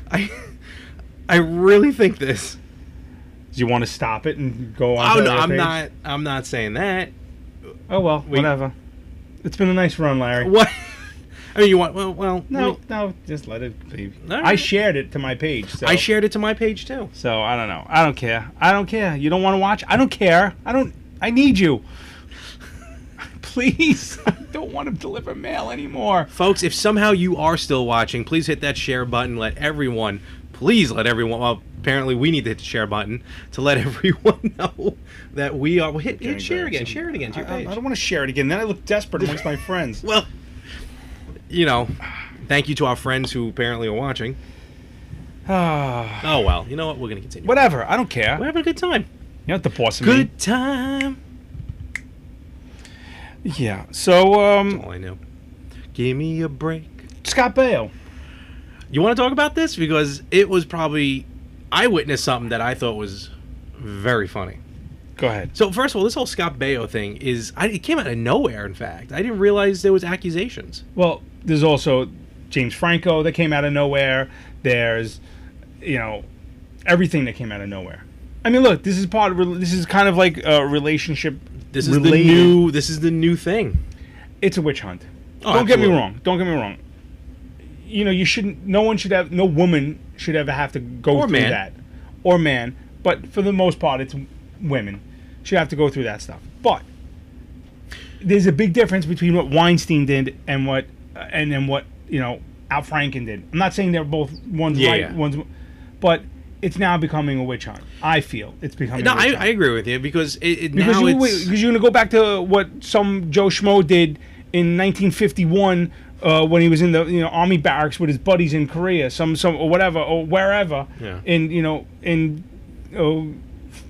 I really think this. Do you want to stop it and go on? Oh no, I'm not saying that. Oh well, whatever. It's been a nice run, Larry. What? I mean, you want? Well. No, just let it be. Right. I shared it to my page. So. I shared it to my page too. So I don't know. I don't care. You don't want to watch? I don't care. I need you. Please. I don't want to deliver mail anymore. Folks, if somehow you are still watching, please hit that share button. Please let everyone. Well, apparently we need to hit the share button to let everyone know that we are. Well, hit share again. Share it again to your page. I don't want to share it again. Then I look desperate amongst my friends. Well, thank you to our friends who apparently are watching. Oh, well. You know what? We're going to continue. Whatever. I don't care. We're having a good time. You're not the boss of me. Good time. Yeah. So, That's all I know. Give me a break. Scott Baio. You want to talk about this? Because it was probably... I witnessed something that I thought was very funny. Go ahead. So, first of all, this whole Scott Baio thing it came out of nowhere, in fact. I didn't realize there was accusations. Well, there's also James Franco that came out of nowhere. There's, everything that came out of nowhere. I mean, look, this is kind of like a relationship. This is the new thing. It's a witch hunt. Oh, Don't get me wrong. You shouldn't. No woman should ever have to go through that, or man. But for the most part, it's women should have to go through that stuff. But there's a big difference between what Weinstein did and what Al Franken did. I'm not saying they're both one's right, one's, but it's now becoming a witch hunt. I feel it's becoming. No, a witch hunt. I agree with you because because you're gonna go back to what some Joe Schmo did in 1951 when he was in the army barracks with his buddies in Korea, some or whatever or wherever, in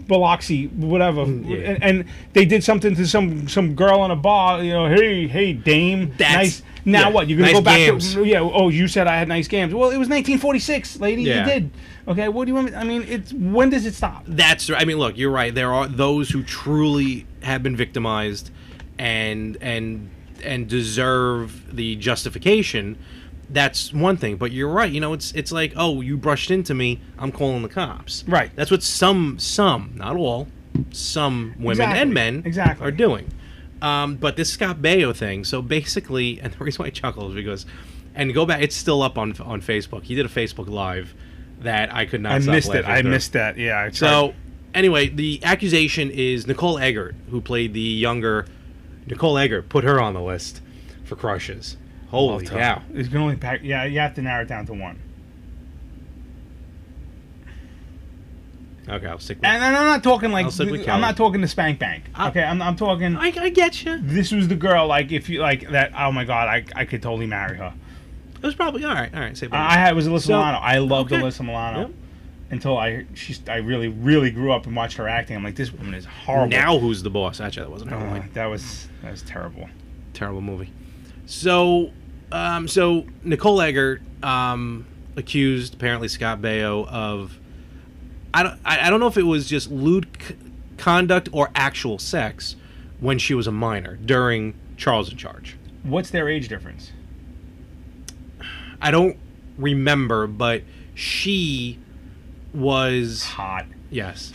Biloxi, whatever, and they did something to some girl in a bar. Hey dame, nice. Now what? You're gonna go back games. To Oh, you said I had nice games. Well, it was 1946, lady. Yeah. You did. Okay. What do you want? I mean, when does it stop? That's right. I mean, look, you're right. There are those who truly have been victimized, and deserve the justification. That's one thing, but you're right. It's like, oh, you brushed into me, I'm calling the cops. Right. That's what some, not all, some women and men are doing. But this Scott Baio thing, so basically, and the reason why I chuckle is because, and go back, it's still up on Facebook. He did a Facebook Live that I could not stop laughing through. I missed that, yeah. So, anyway, the accusation is Nicole Eggert, who played the younger Nicole Eggert. Put her on the list for crushes. Holy cow. It's gonna only pack. Yeah, you have to narrow it down to one. Okay, I'll stick with And I'm not talking like I'm not talking the Spank Bank. Okay, I'm talking. I get you. This was the girl. Like if you like that. Oh my God, I could totally marry her. It was probably all right. Say it was Alyssa Milano. I loved Alyssa Milano. until I really grew up and watched her acting. I'm like, this woman is horrible. Now Who's the Boss? Actually, that wasn't her line. That was terrible. Terrible movie. So, so Nicole Eggert accused apparently Scott Baio of I don't know if it was just lewd conduct or actual sex when she was a minor during Charles in Charge. What's their age difference? I don't remember, but she was hot. Yes.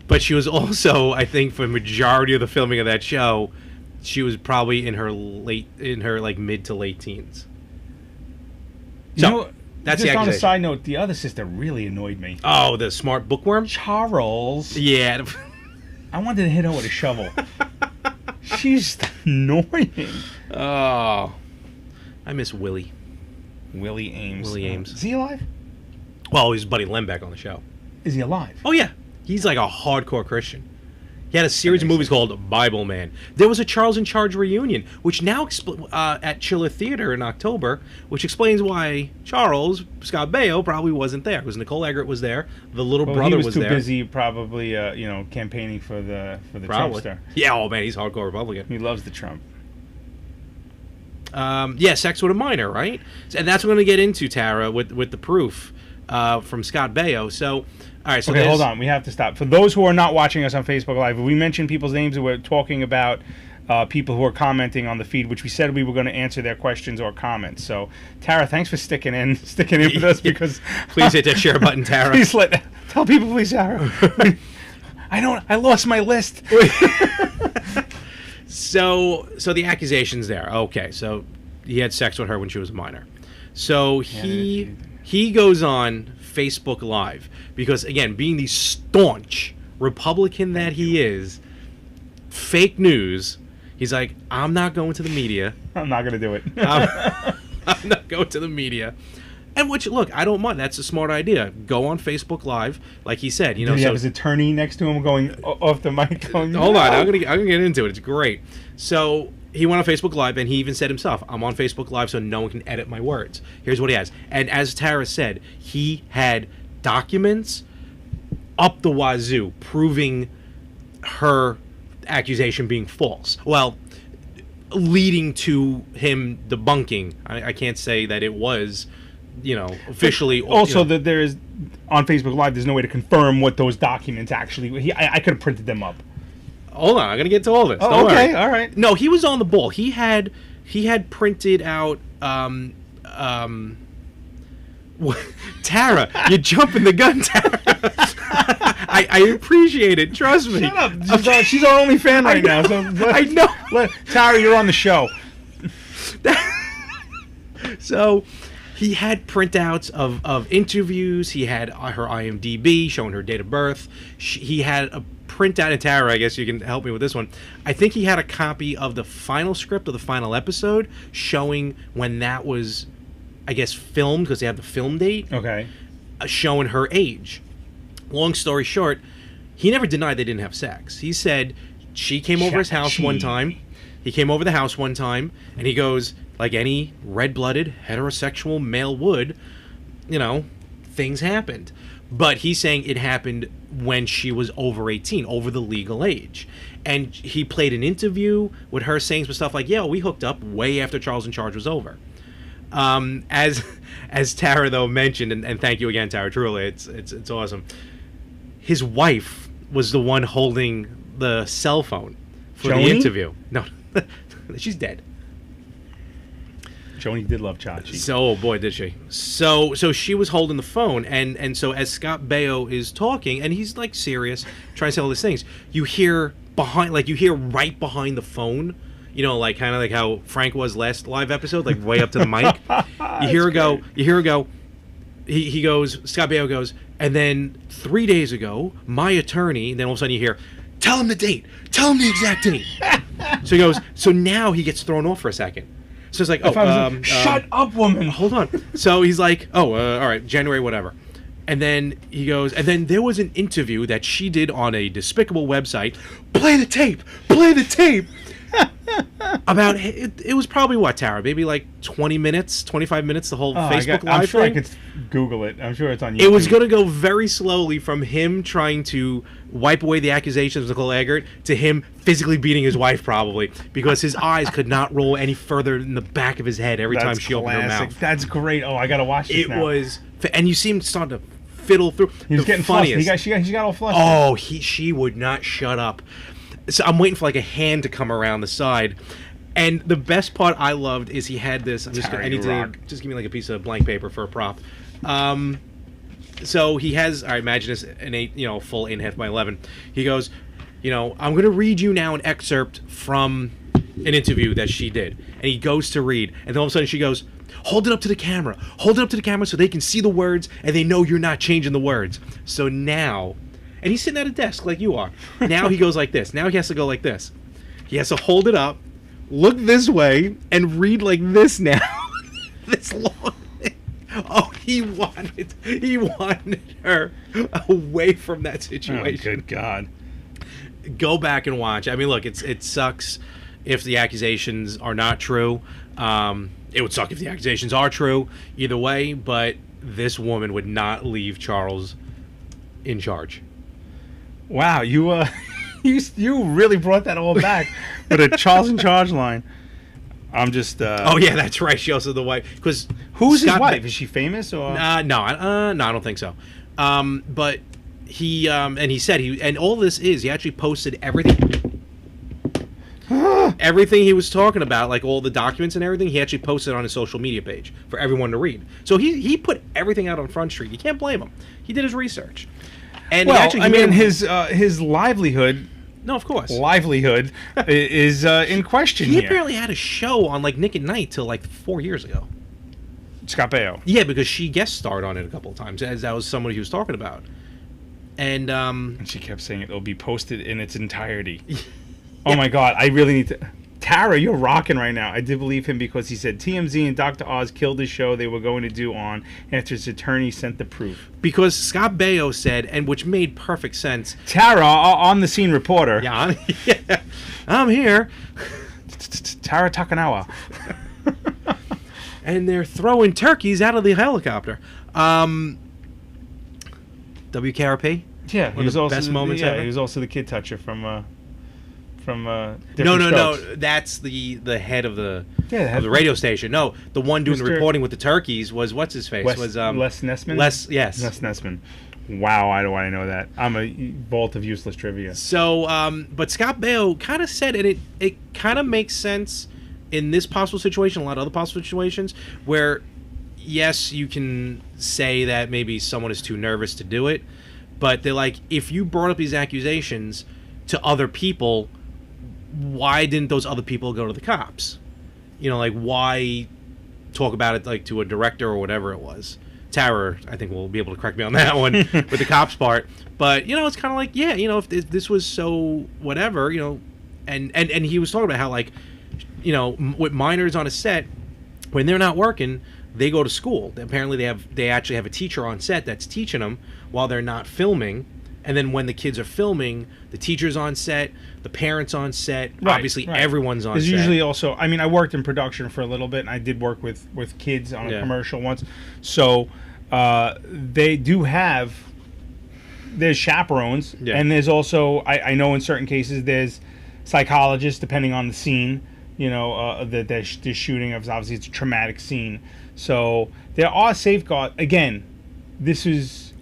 But she was also, I think, for the majority of the filming of that show, she was probably in her mid to late teens. So that's the just on a accusation. side note, the other sister really annoyed me. Oh, the smart bookworm? Charles. Yeah. I wanted to hit her with a shovel. She's annoying. Oh. I miss Willie. Willie Ames. Willie Ames. Is he alive? Well, he's Buddy Lembeck on the show. Is he alive? Oh, yeah. He's like a hardcore Christian. He had a series of movies called Bible Man. There was a Charles in Charge reunion, which now at Chiller Theater in October, which explains why Charles, Scott Baio, probably wasn't there. Because Nicole Eggert was there. The little brother was there. He was too busy probably, campaigning for the Trumpster. Yeah, oh man, he's hardcore Republican. He loves the Trump. Yeah, sex with a minor, right? And that's what we're going to get into, Tara, with the proof from Scott Baio. So, all right. So okay, hold on. We have to stop. For those who are not watching us on Facebook Live, we mentioned people's names and we're talking about people who are commenting on the feed, which we said we were going to answer their questions or comments. So, Tara, thanks for sticking in with us because please hit that share button, Tara. Please tell people, please, Tara. I lost my list. So the accusation's there. Okay, so he had sex with her when she was a minor. So he goes on Facebook Live because, again, being the staunch Republican that he is, fake news, he's like, I'm not going to the media. I'm not going to do it. I'm not going to the media. And which, look, I don't mind. That's a smart idea. Go on Facebook Live, like he said. Did he have his attorney next to him going off the mic? Going, hold on, I'm gonna get into it. It's great. So he went on Facebook Live, and he even said himself, "I'm on Facebook Live, so no one can edit my words." Here's what he has. And as Tara said, he had documents up the wazoo proving her accusation being false. Well, leading to him debunking. I can't say that it was, officially. Also, that there is on Facebook Live, there's no way to confirm what those documents actually. I could have printed them up. Hold on, I'm gonna get to all this. Oh, Don't okay, worry. all right. No, he was on the ball. He had printed out. Tara, you're jumping the gun, Tara. I appreciate it. Trust me. Shut up. She's our only fan right now. So I know. Tara, you're on the show. So he had printouts of interviews. He had her IMDb showing her date of birth. He had a printout, and Tara, I guess you can help me with this one. I think he had a copy of the final script of the final episode showing when that was, I guess, filmed, because they have the film date. Okay. Showing her age. Long story short, he never denied they didn't have sex. He said she came over his house one time. He came over the house one time, and he goes, like any red-blooded, heterosexual male would, things happened. But he's saying it happened when she was over 18, over the legal age. And he played an interview with her saying some stuff like, yeah, we hooked up way after Charles in Charge was over. As Tara, though, mentioned, and thank you again, Tara, truly, it's awesome. His wife was the one holding the cell phone for Joni? the interview. No, she's dead. Joni did love Chachi. So, oh boy, did she. So she was holding the phone, and so as Scott Baio is talking, and he's like serious, trying to say all these things, you hear right behind the phone, like kind of like how Frank was last live episode, like way up to the mic. You hear her go. He goes. Scott Baio goes, and then 3 days ago, my attorney. And then all of a sudden you hear, tell him the date. Tell him the exact date. So he goes. So now he gets thrown off for a second. So it's like, shut up, woman. Hold on. So he's like, all right, January, whatever. And then he goes, and then there was an interview that she did on a despicable website. Play the tape. about it was probably what, Tara? Maybe like 20 minutes, 25 minutes, the whole Facebook Live I'm sure thing. I could Google it. I'm sure it's on YouTube. It was going to go very slowly from him trying to wipe away the accusations of Nicole Eggert to him physically beating his wife, probably, because his eyes could not roll any further in the back of his head every time she opened her mouth. That's great. Oh, I got to watch this now. It was, and you see him starting to fiddle through. He was getting funniest. flustered. He got all flustered. Oh, she would not shut up. So I'm waiting for like a hand to come around the side. And the best part I loved is he had this. I need to just give me like a piece of blank paper for a prop. So he has. I imagine it's an 8, full 8.5 by 11. He goes, I'm going to read you now an excerpt from an interview that she did, and he goes to read, and then all of a sudden she goes, "Hold it up to the camera. Hold it up to the camera so they can see the words and they know you're not changing the words." So now, and he's sitting at a desk like you are. Now he goes like this. Now he has to go like this. He has to hold it up, look this way, and read like this now. This long. Oh, he wanted her away from that situation. Oh, good God. Go back and watch. I mean, look, it sucks if the accusations are not true. It would suck if the accusations are true. Either way, but this woman would not leave Charles in charge. Wow, you you really brought that all back with a Charles in charge line. I'm just. Oh yeah, that's right. She also the wife. Because who's his wife? Is she famous or? No, I don't think so. But he and he said and all this is he actually posted everything. Everything he was talking about, like all the documents and everything, he actually posted on his social media page for everyone to read. So he put everything out on Front Street. You can't blame him. He did his research. And well, actually, his livelihood. No, of course. Livelihood is in question he here. barely had a show on like Nick at Night till like 4 years ago. Scott Baio. Yeah, because she guest starred on it a couple of times, as that was somebody he was talking about. And she kept saying it'll be posted in its entirety. Oh my God, I really need to. Tara, you're rocking right now. I did believe him because he said TMZ and Dr. Oz killed the show they were going to do on after his attorney sent the proof. Because Scott Baio said, and which made perfect sense. Tara, on the scene reporter. Yeah, I'm here. Tara Takanawa. And they're throwing turkeys out of the helicopter. WKRP? Yeah, he was also best moments ever. He was also the kid toucher from No. Strokes. That's the head of the of the radio station. No, the one doing the reporting with the turkeys was what's his face? Les Nessman. Les Nessman. Wow, I know that. I'm a vault of useless trivia. So, but Scott Baio kind of said, and it kind of makes sense in this possible situation, a lot of other possible situations, where yes, you can say that maybe someone is too nervous to do it, but they're like, if you brought up these accusations to other people, why didn't those other people go to the cops? Like why talk about it like to a director or whatever it was. Tara, I think, will be able to correct me on that one with the cops part. But it's kind of like, if this was so whatever, and he was talking about how like, with minors on a set, when they're not working, they go to school. Apparently, they actually have a teacher on set that's teaching them while they're not filming. And then when the kids are filming, the teacher's on set, the parents on set, obviously everyone's on set. There's usually also, I worked in production for a little bit, and I did work with kids on a commercial once. So they do have, there's chaperones, and there's also, I know in certain cases, there's psychologists, depending on the scene, the shooting of, obviously it's a traumatic scene. So there are safeguards. Again, this is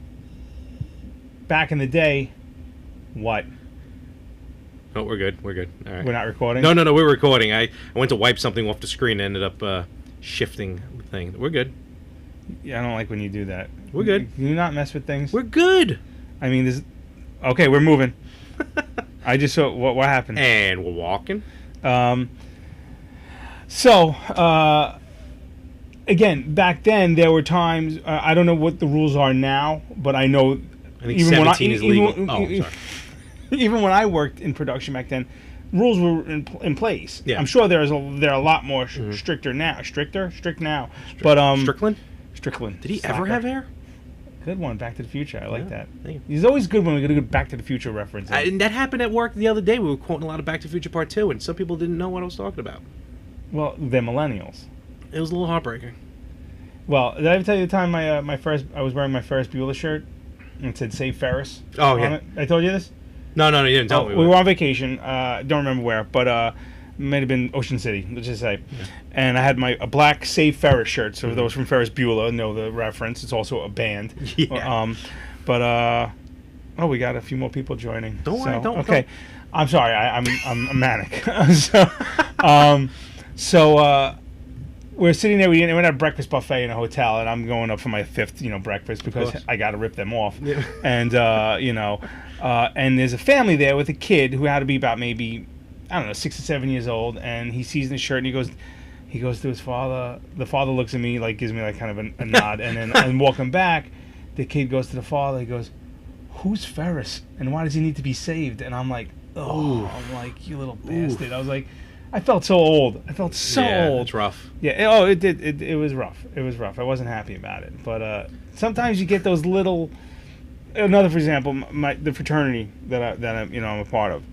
back in the day. What? Oh, we're good. All right. We're not recording? No, we're recording. I went to wipe something off the screen and ended up shifting the thing. We're good. Yeah, I don't like when you do that. We're good. Can you not mess with things? We're good. Okay, we're moving. I just saw what happened. And we're walking. Again, back then there were times, I don't know what the rules are now, but I know I think 17 is legal. Sorry. Even when I worked in production back then, rules were in place. Yeah. I'm sure they're a lot more stricter now. Strict now. But Strickland? Strickland. Did he ever have hair? Good one, Back to the Future. I like Yeah, that. thank you. He's always good when we get a good Back to the Future reference. in. And that happened at work the other day. We were quoting a lot of Back to the Future Part 2, and some people didn't know what I was talking about. Well, they're millennials. It was a little heartbreaking. Well, did I ever tell you the time I was wearing my Ferris Bueller shirt and it said "Save Ferris"? Oh, on yeah. it? I told you this. No, you didn't tell me. We were on vacation. Don't remember where, but might have been Ocean City. Let's just say. Yeah. And I had a black Save Ferris shirt. So those from Ferris Bueller know the reference. It's also a band. Yeah. We got a few more people joining. Don't worry. Don't. Okay. I'm sorry. I'm manic. We're sitting there. We went at a breakfast buffet in a hotel, and I'm going up for my fifth, breakfast because I got to rip them off. Yeah. And and there's a family there with a kid who had to be about maybe 6 or 7 years old, and he sees the shirt and he goes to his father. The father looks at me, gives me kind of a nod, and then I'm walking back. The kid goes to the father. He goes, "Who's Ferris, and why does he need to be saved?" And I'm like, "Oh, I'm like, you little bastard." I was like, I felt so old. I felt so old. It's rough. Yeah. It did. It was rough. It was rough. I wasn't happy about it. But sometimes you get those little. Another, for example, the fraternity that I'm a part of.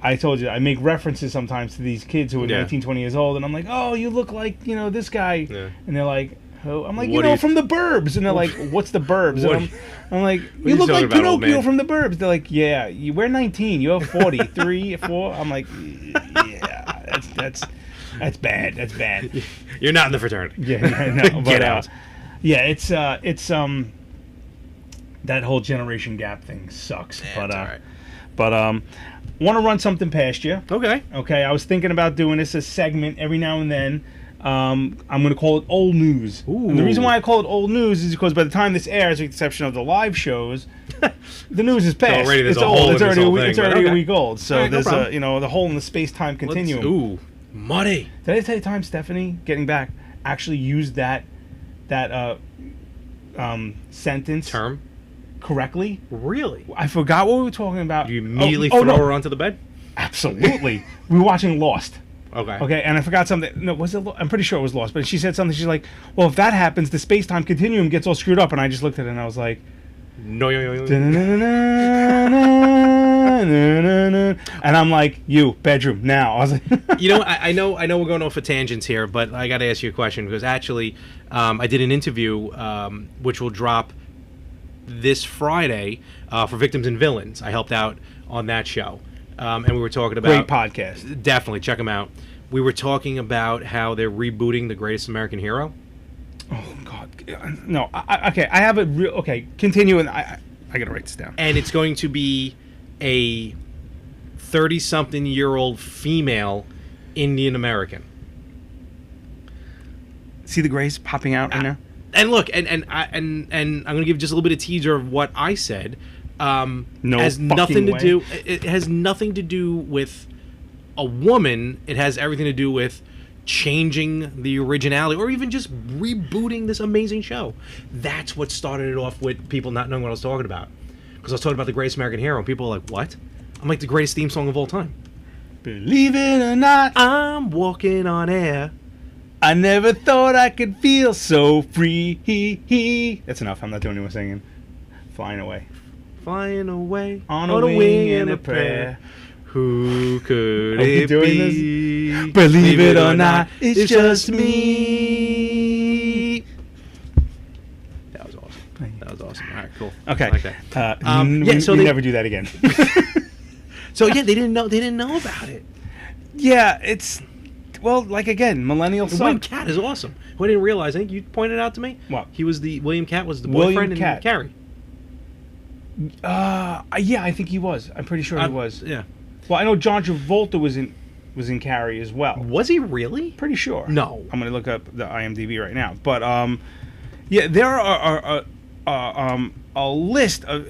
I told you I make references sometimes to these kids who are 19, 20 years old, and I'm like, "Oh, you look like this guy," and they're like, "Who?" I'm like, from the Burbs," and they're like, "What's the Burbs?" And I'm like, "You look like Pinocchio from the Burbs." They're like, "Yeah, we're 19. You're 43, 4." I'm like, "Yeah, that's bad. That's bad." You're not in the fraternity. Yeah, no, but, get out. Yeah, it's that whole generation gap thing sucks. Yeah, it's all right. But want to run something past you. Okay. Okay, I was thinking about doing this as a segment every now and then. I'm going to call it Old News. Ooh. And the reason why I call it Old News is because by the time this airs, with the exception of the live shows, the news is past. There's it's a old. hole It's in this already, whole thing, it's already okay. a week old. So All right, no there's problem. the hole in the space-time continuum. Muddy. Did I tell you the time Stephanie, getting back, actually used that sentence Term? correctly? Really? I forgot what we were talking about. You immediately throw her onto the bed? Absolutely. We were watching Lost. Okay. Okay, and I forgot something. No, was it? I'm pretty sure it was Lost. But she said something. She's like, "Well, if that happens, the space-time continuum gets all screwed up." And I just looked at it and I was like, No. and I'm like, "You bedroom now." I was like, I know we're going off of tangents here, but I got to ask you a question because actually, I did an interview which will drop this Friday for Victims and Villains. I helped out on that show, and we were talking about great podcast. Definitely check them out. We were talking about how they're rebooting The Greatest American Hero. Oh God, no. Okay, I have a real. Okay, continue, and I gotta write this down. And it's going to be a 30-something-year-old female Indian American. See the grace popping out right now. And look, and I'm going to give just a little bit of teaser of what I said. No has fucking nothing to way. do. It has nothing to do with a woman. It has everything to do with changing the originality, or even just rebooting this amazing show. That's what started it off with people not knowing what I was talking about. Because I was talking about The Greatest American Hero, and people were like, "What?" I'm like, the greatest theme song of all time. Believe it or not, I'm walking on air. I never thought I could feel so free. That's enough. I'm not doing any more singing. Flying away. Flying away On a wing and a prayer. Who could Are we it doing be? Believe it or not, it's just me. That was awesome. That was awesome. All right, cool. Okay. I like that. So we they never do that again. So yeah, they didn't know about it. Yeah, it's again, millennial William suck. Catt is awesome. Who I didn't realize. I think you pointed out to me. What? William Catt was the William boyfriend in Catt. Carrie. Yeah, I think he was. I'm pretty sure he was. Yeah. Well, I know John Travolta was in Carrie as well. Was he really? Pretty sure. No. I'm gonna look up the IMDb right now. But yeah, there are a list of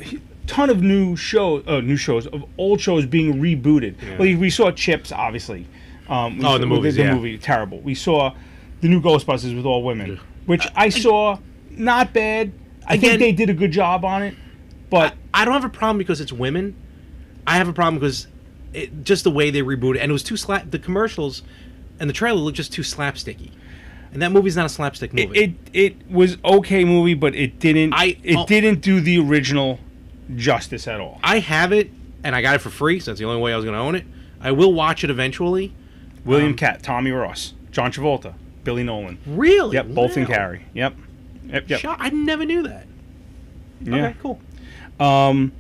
ton of new shows of old shows being rebooted. Yeah. Well, we saw Chips, obviously. The movies, the movie, terrible. We saw the new Ghostbusters with all women, which I saw, not bad. I think they did a good job on it, but I don't have a problem because it's women. I have a problem because just the way they rebooted, and it was too the commercials and the trailer looked just too slapsticky. And that movie's not a slapstick movie. It was okay movie, but it didn't I- didn't do the original justice at all. I have it, and I got it for free, so that's the only way I was going to own it. I will watch it eventually. William Catt, Tommy Ross, John Travolta, Billy Nolan. Really? Yep, Bolton Wow. Carey. Yep. I never knew that. Yeah. Okay, cool. Um.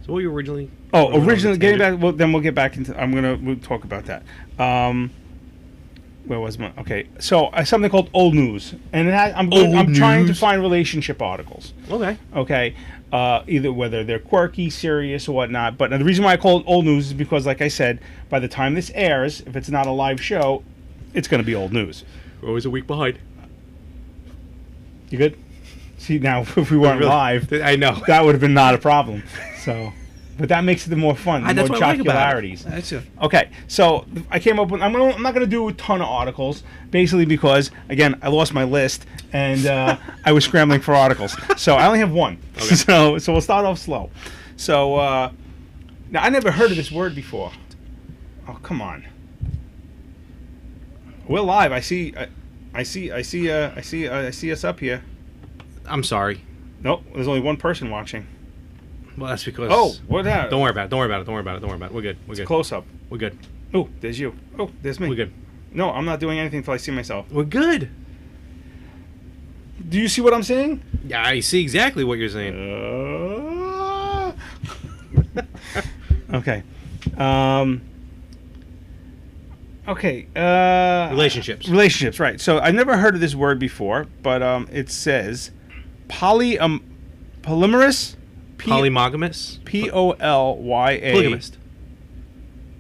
So what were you originally... Oh, on originally the getting tangent? back. Well, then we'll get back into. We'll talk about that. Where was my? Okay, so something called Old News, and I'm trying to News. find relationship articles. Okay. Okay, either whether they're quirky, serious, or whatnot. But the reason why I call it Old News is because, like I said, by the time this airs, if it's not a live show, it's going to be old news. We're always a week behind. You good? See, now if we weren't Really? live, I know. that would have been not a problem. So, but that makes it the more fun, the That's more what I like about it. jocularities. That's it. Okay, so I came up with. I'm not gonna do a ton of articles, basically because again I lost my list and I was scrambling for articles. So I only have one. Okay. So we'll start off slow. So now I never heard of this word before. Oh come on. We're live. I see us up here. I'm sorry. Nope, there's only one person watching. Well, that's because... Oh, what that? Don't worry about it. Don't worry about it. Don't worry about it. Don't worry about it. We're good. We're good. Close up. We're good. Oh, there's you. Oh, there's me. We're good. No, I'm not doing anything until I see myself. We're good. Do you see what I'm saying? Yeah, I see exactly what you're saying. Okay. Okay. Relationships. Relationships, right. So I've never heard of this word before, but it says polyamorous. Polymogamous. Polya. Polygamist.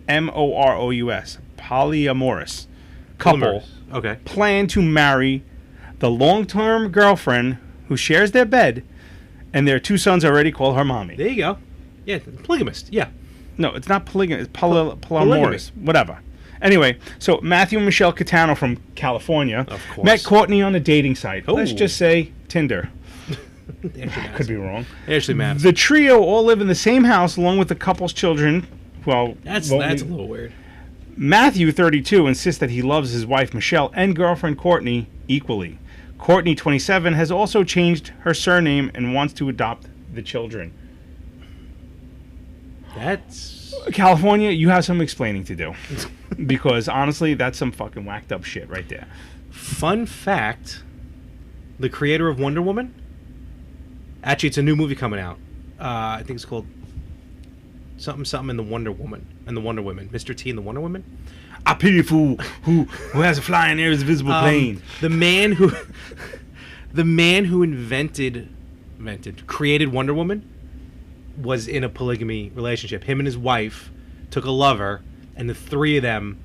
Morous. Polyamorous couple Polyamorous. Okay. plan to marry the long-term girlfriend who shares their bed, and their two sons already call her mommy. There you go. Yeah, polygamist. Yeah. No, it's not polygamous. It's Polygamy. polyamorous. Whatever. Anyway, so Matthew and Michelle Catano from California Of course. met Courtney on a dating site. Let's Ooh. just say Tinder. Ashley Madison. Could be wrong. Ashley Madison. The trio all live in the same house along with the couple's children. Well, That's well, a little weird. Matthew, 32, insists that he loves his wife Michelle and girlfriend Courtney equally. Courtney, 27, has also changed her surname and wants to adopt the children. That's... California, you have some explaining to do. Because honestly, that's some fucking whacked up shit right there. Fun fact, the creator of Wonder Woman, actually it's a new movie coming out. I think it's called something in the Wonder Woman and the Wonder Women. Mr. T and the Wonder Women. I pity a fool who has a flying air as a visible plane. The man who created Wonder Woman was in a polygamy relationship. Him and his wife took a lover, and the three of them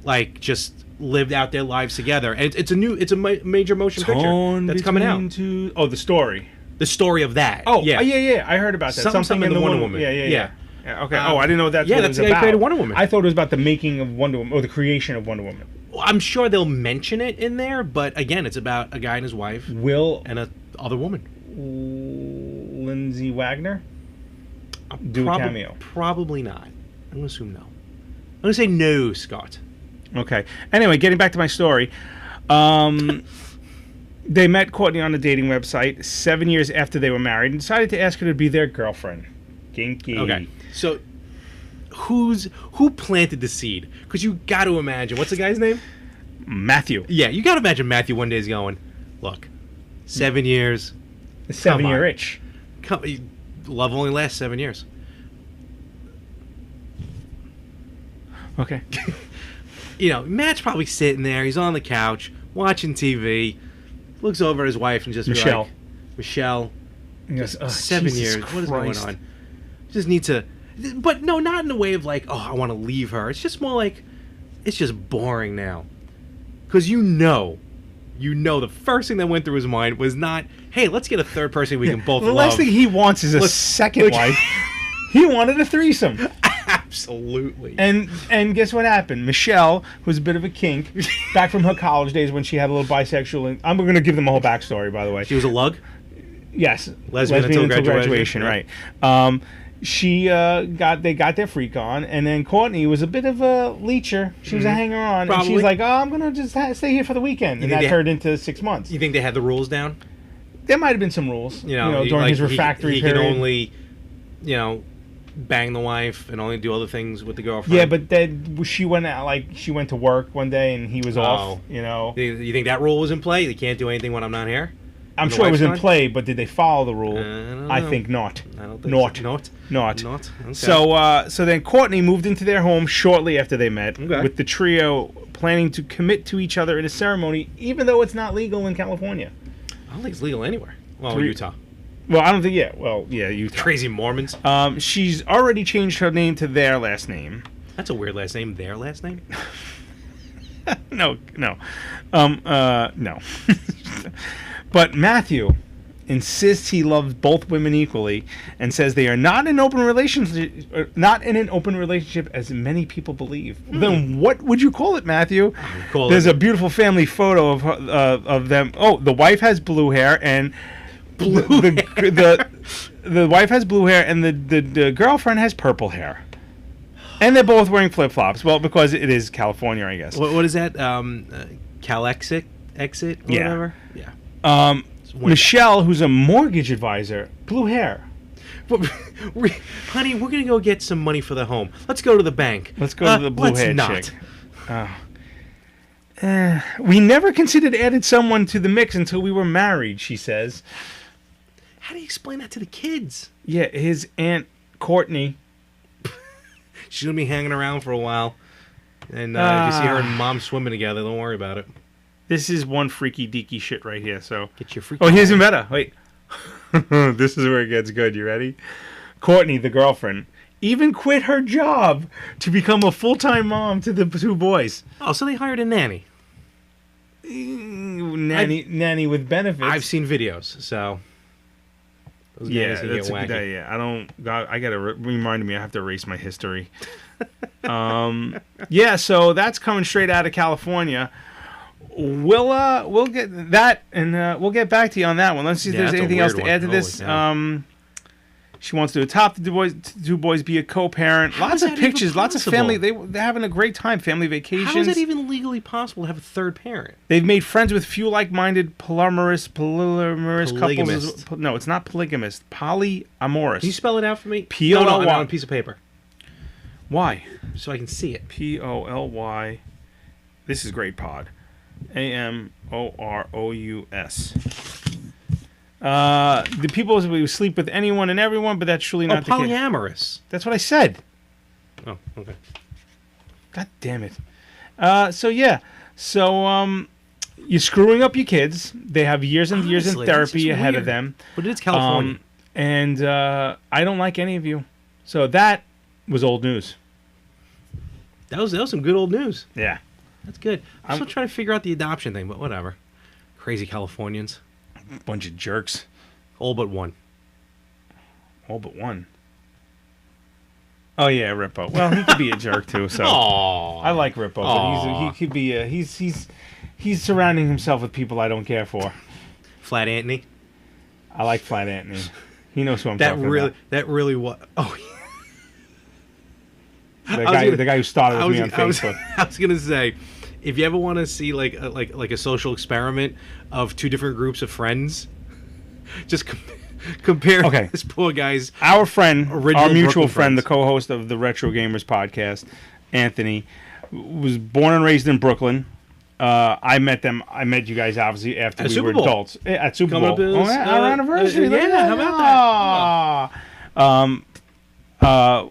like just lived out their lives together. And it's a major motion picture that's coming out. The story. The story of that. Oh, yeah. I heard about that. Something in the Wonder Woman. Yeah. Okay. I didn't know that's yeah, what that's it the was guy who about. created Wonder Woman. I thought it was about the making of Wonder Woman or the creation of Wonder Woman. Well, I'm sure they'll mention it in there, but again, it's about a guy and his wife Will and a other woman. Lindsay Wagner do a cameo? Probably not. I'm going to assume no. I'm going to say no, Scott. Okay. Anyway, getting back to my story. They met Courtney on a dating website 7 years after they were married and decided to ask her to be their girlfriend. Kinky. Okay. So, who planted the seed? Because you got to imagine. What's the guy's name? Matthew. Yeah, you got to imagine Matthew one day is going, look, 7 years. The 7-year on. itch. Love only lasts 7 years. Okay. Matt's probably sitting there. He's on the couch watching TV. Looks over at his wife and just be Michelle. like, Michelle, He goes, "Ugh, 7 Jesus years. What is going Christ." on? Just need to, but no, not in the way of like, oh, I want to leave her. It's just more like, it's just boring now, because the first thing that went through his mind was not, hey, let's get a third person we can both The love. last thing he wants is a second wife. He wanted a threesome. Absolutely. And guess what happened? Michelle, who's a bit of a kink, back from her college days when she had a little bisexual. And I'm going to give them a whole backstory, by the way. She was a lug. Yes, Lesbian until graduation, right. they got their freak on, and then Courtney was a bit of a leecher. She was a hanger on, and Probably. she's like, "Oh, I'm gonna just stay here for the weekend," and think that they- turned into 6 months. You think they had the rules down? There might have been some rules, during like, his refractory he period. can only, bang the wife and only do other things with the girlfriend. Yeah, but then she went out, she went to work one day and he was off. You think that rule was in play? They can't do anything when I'm not here? I'm The sure it was wife's in gone? play, but did they follow the rule? I don't I know. think not. I don't think Not. so. Not. Not. Okay. So then Courtney moved into their home shortly after they met, Okay. with the trio planning to commit to each other in a ceremony, even though it's not legal in California. I don't think it's legal anywhere. Well, Three- Utah. Well, I don't think. Yeah. Well, yeah. Utah. Crazy Mormons. She's already changed her name to their last name. That's a weird last name. Their last name? No. No. But Matthew insists he loves both women equally and says they are not in not in an open relationship as many people believe. Then what would you call it, Matthew? Call There's it- a beautiful family photo of them. Oh, the wife has blue hair and the wife has blue hair and the girlfriend has purple hair. And they're both wearing flip-flops. Well, because it is California, I guess. What is that? Calexit? Exit? Or Yeah. whatever? Yeah. Michelle, who's a mortgage advisor, blue hair. Honey, we're going to go get some money for the home. Let's go to the bank. Let's go to the blue let's hair not. chick. We never considered adding someone to the mix until we were married, she says. How do you explain that to the kids? Yeah, his Aunt Courtney. She's going to be hanging around for a while. And if you see her and Mom swimming together, don't worry about it. This is one freaky deaky shit right here, so. Get your freak. Oh, here's even better. Wait. This is where it gets good. You ready? Courtney, the girlfriend, even quit her job to become a full-time mom to the two boys. Oh, so they hired a nanny. Nanny with benefits. I've seen videos, so. Those Yeah, nannies can get that's a good wacky. idea. I don't. God, I gotta remind me. I have to erase my history. Yeah, so that's coming straight out of California. We'll get that, and we'll get back to you on that one. Let's see if Yeah, there's that's a anything else weird to add to one. this. Holy cow. She wants to adopt the two boys, be a co-parent. How Lots is of that even pictures, lots of possible? family. They're having a great time. Family vacations. How is it even legally possible to have a third parent? They've made friends with few like-minded polyamorous Polygamist. couples. No, it's not polygamous. Polyamorous. Can you spell it out for me? P-O-L-Y. No, on a piece of paper, Why? so I can see it. Poly. This is great pod. Amorous. The people will sleep with anyone and everyone, but that's truly Oh, not the case. polyamorous. That's what I said. Oh, okay. God damn it. So yeah. So you're screwing up your kids. They have years and years in Honestly, that's therapy just ahead of weird. them. But it's California. And I don't like any of you. So that was old news. That was some good old news. Yeah. That's good. I'm still trying to figure out the adoption thing, but whatever. Crazy Californians. Bunch of jerks. All but one. All but one. Oh yeah, Rippo. Well, he could be a jerk too. So Aww. I like Rippo, but he could be he's surrounding himself with people I don't care for. Flat Anthony. I like Flat Anthony. He knows who I'm That talking really, about. that really was. Oh, The guy who started with me on I was Facebook. gonna say, if you ever want to see like a social experiment of two different groups of friends, just compare Okay. this poor guy's. Our friend, Original our mutual Brooklyn friend, the friends. co-host of the Retro Gamers podcast, Anthony, was born and raised in Brooklyn. I met you guys obviously after At we Super were Bowl. adults. At Super Coming Bowl. up is, Our anniversary. Look at yeah, that. how about that?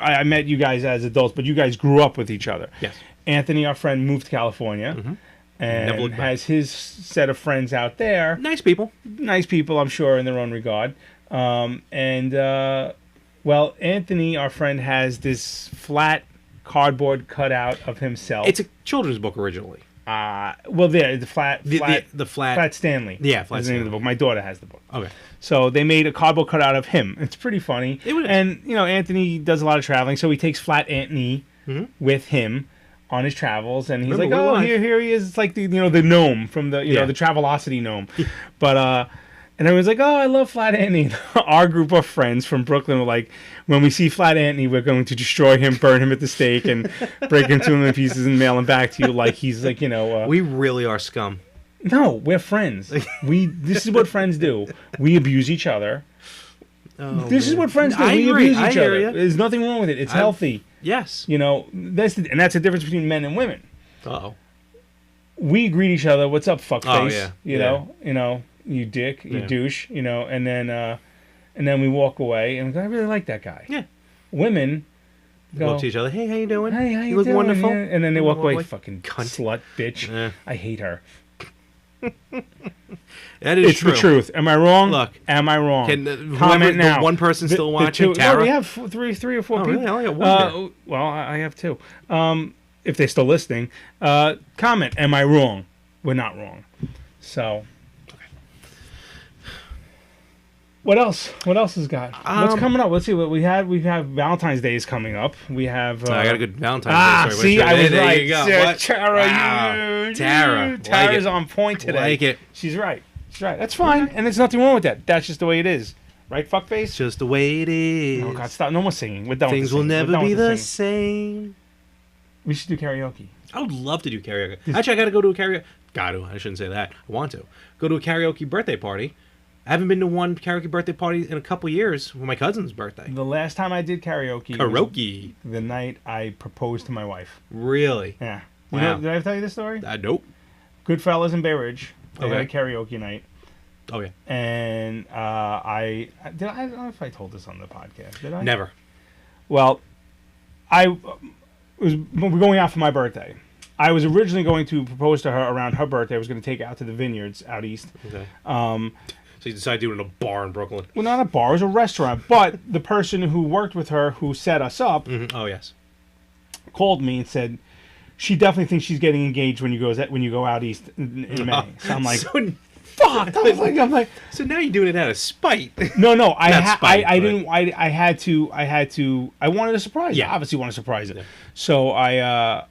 I met you guys as adults, but you guys grew up with each other. Yes. Anthony, our friend, moved to California Never and looked back. has his set of friends out there. Nice people. Nice people, I'm sure, in their own regard. Well, Anthony, our friend, has this flat cardboard cutout of himself. It's a children's book originally. The Flat Stanley. Yeah, Flat is the name of the Stanley. book. My daughter has the book. Okay. So they made a cardboard cutout of him. It's pretty funny. It was. And, Anthony does a lot of traveling, so he takes Flat Anthony with him on his travels, and he's Remember, like, we're "Oh, live." here he is." It's like the gnome from the Yeah. the Travelocity gnome. But And everyone's like, "Oh, I love Flat Anthony." Our group of friends from Brooklyn were like, "When we see Flat Anthony, we're going to destroy him, burn him at the stake, and break into him in pieces and mail him back to you like he's like, you know." We really are scum. No, we're friends. This is what friends do. We abuse each other. Oh, This is man. what friends do. I We agree. abuse I each hear other. ya. There's nothing wrong with it. It's healthy. Yes. You know, that's the difference between men and women. Uh-oh. We greet each other, "What's up, fuckface?" Oh, yeah. You know, you dick, you Yeah. douche, you know, and then we walk away and we go, "I really like that guy." Yeah. Women Go go, up to each other. Hey, how you doing? "Hey, how you look doing?" wonderful. Yeah. And then they walk away, Like, "Fucking cunt." slut, bitch. Eh. I hate her. That is It's true. the truth. Am I wrong? Look, am I wrong? Can Comment whoever, now. the one person still The watching, two, Tara? No, we have three or four Oh, people. really? I only got one here. Well, I have two. If they're still listening, comment. Am I wrong? We're not wrong. So, what else? What else has got? What's coming up? Let's see what we have. We have Valentine's Day is coming up. We have. I got a good Valentine's Day story. see, I was there right. you go. Yeah, What? Tara, Wow. Tara, like Tara's it. on point today. Like it. She's right. She's right. That's fine, and there's nothing wrong with that. That's just the way it is, right? Fuckface. It's just the way it is. Oh God, stop! No more singing. We're done. Things with will the singing. never We're done be with the singing. same. We should do karaoke. I would love to do karaoke. Actually, I got to go to a karaoke. I shouldn't say that. I want to go to a karaoke birthday party. I haven't been to one karaoke birthday party in a couple years. For my cousin's birthday. The last time I did karaoke, was Karaoke. the night I proposed to my wife. Really? Yeah. Wow. You know, did I ever tell you this story? Nope. Goodfellas in Bay Ridge. They had a Okay. karaoke night, Oh yeah. and I don't know if I told this on the podcast. Did I? Never. Well, we're going out for my birthday. I was originally going to propose to her around her birthday. I was going to take her out to the vineyards out east. Okay. Um, So you decided to do it in a bar in Brooklyn. well, not a bar, it was a restaurant. But the person who worked with her, who set us up, Oh yes. called me and said she definitely thinks she's getting engaged when you go out east in May. So I'm like, so, fuck. I'm like, so now you're doing it out of spite. no. Not spite, I but- didn't. I had to. I wanted to surprise. Yeah. Her. Obviously, want to surprise it. Yeah. So I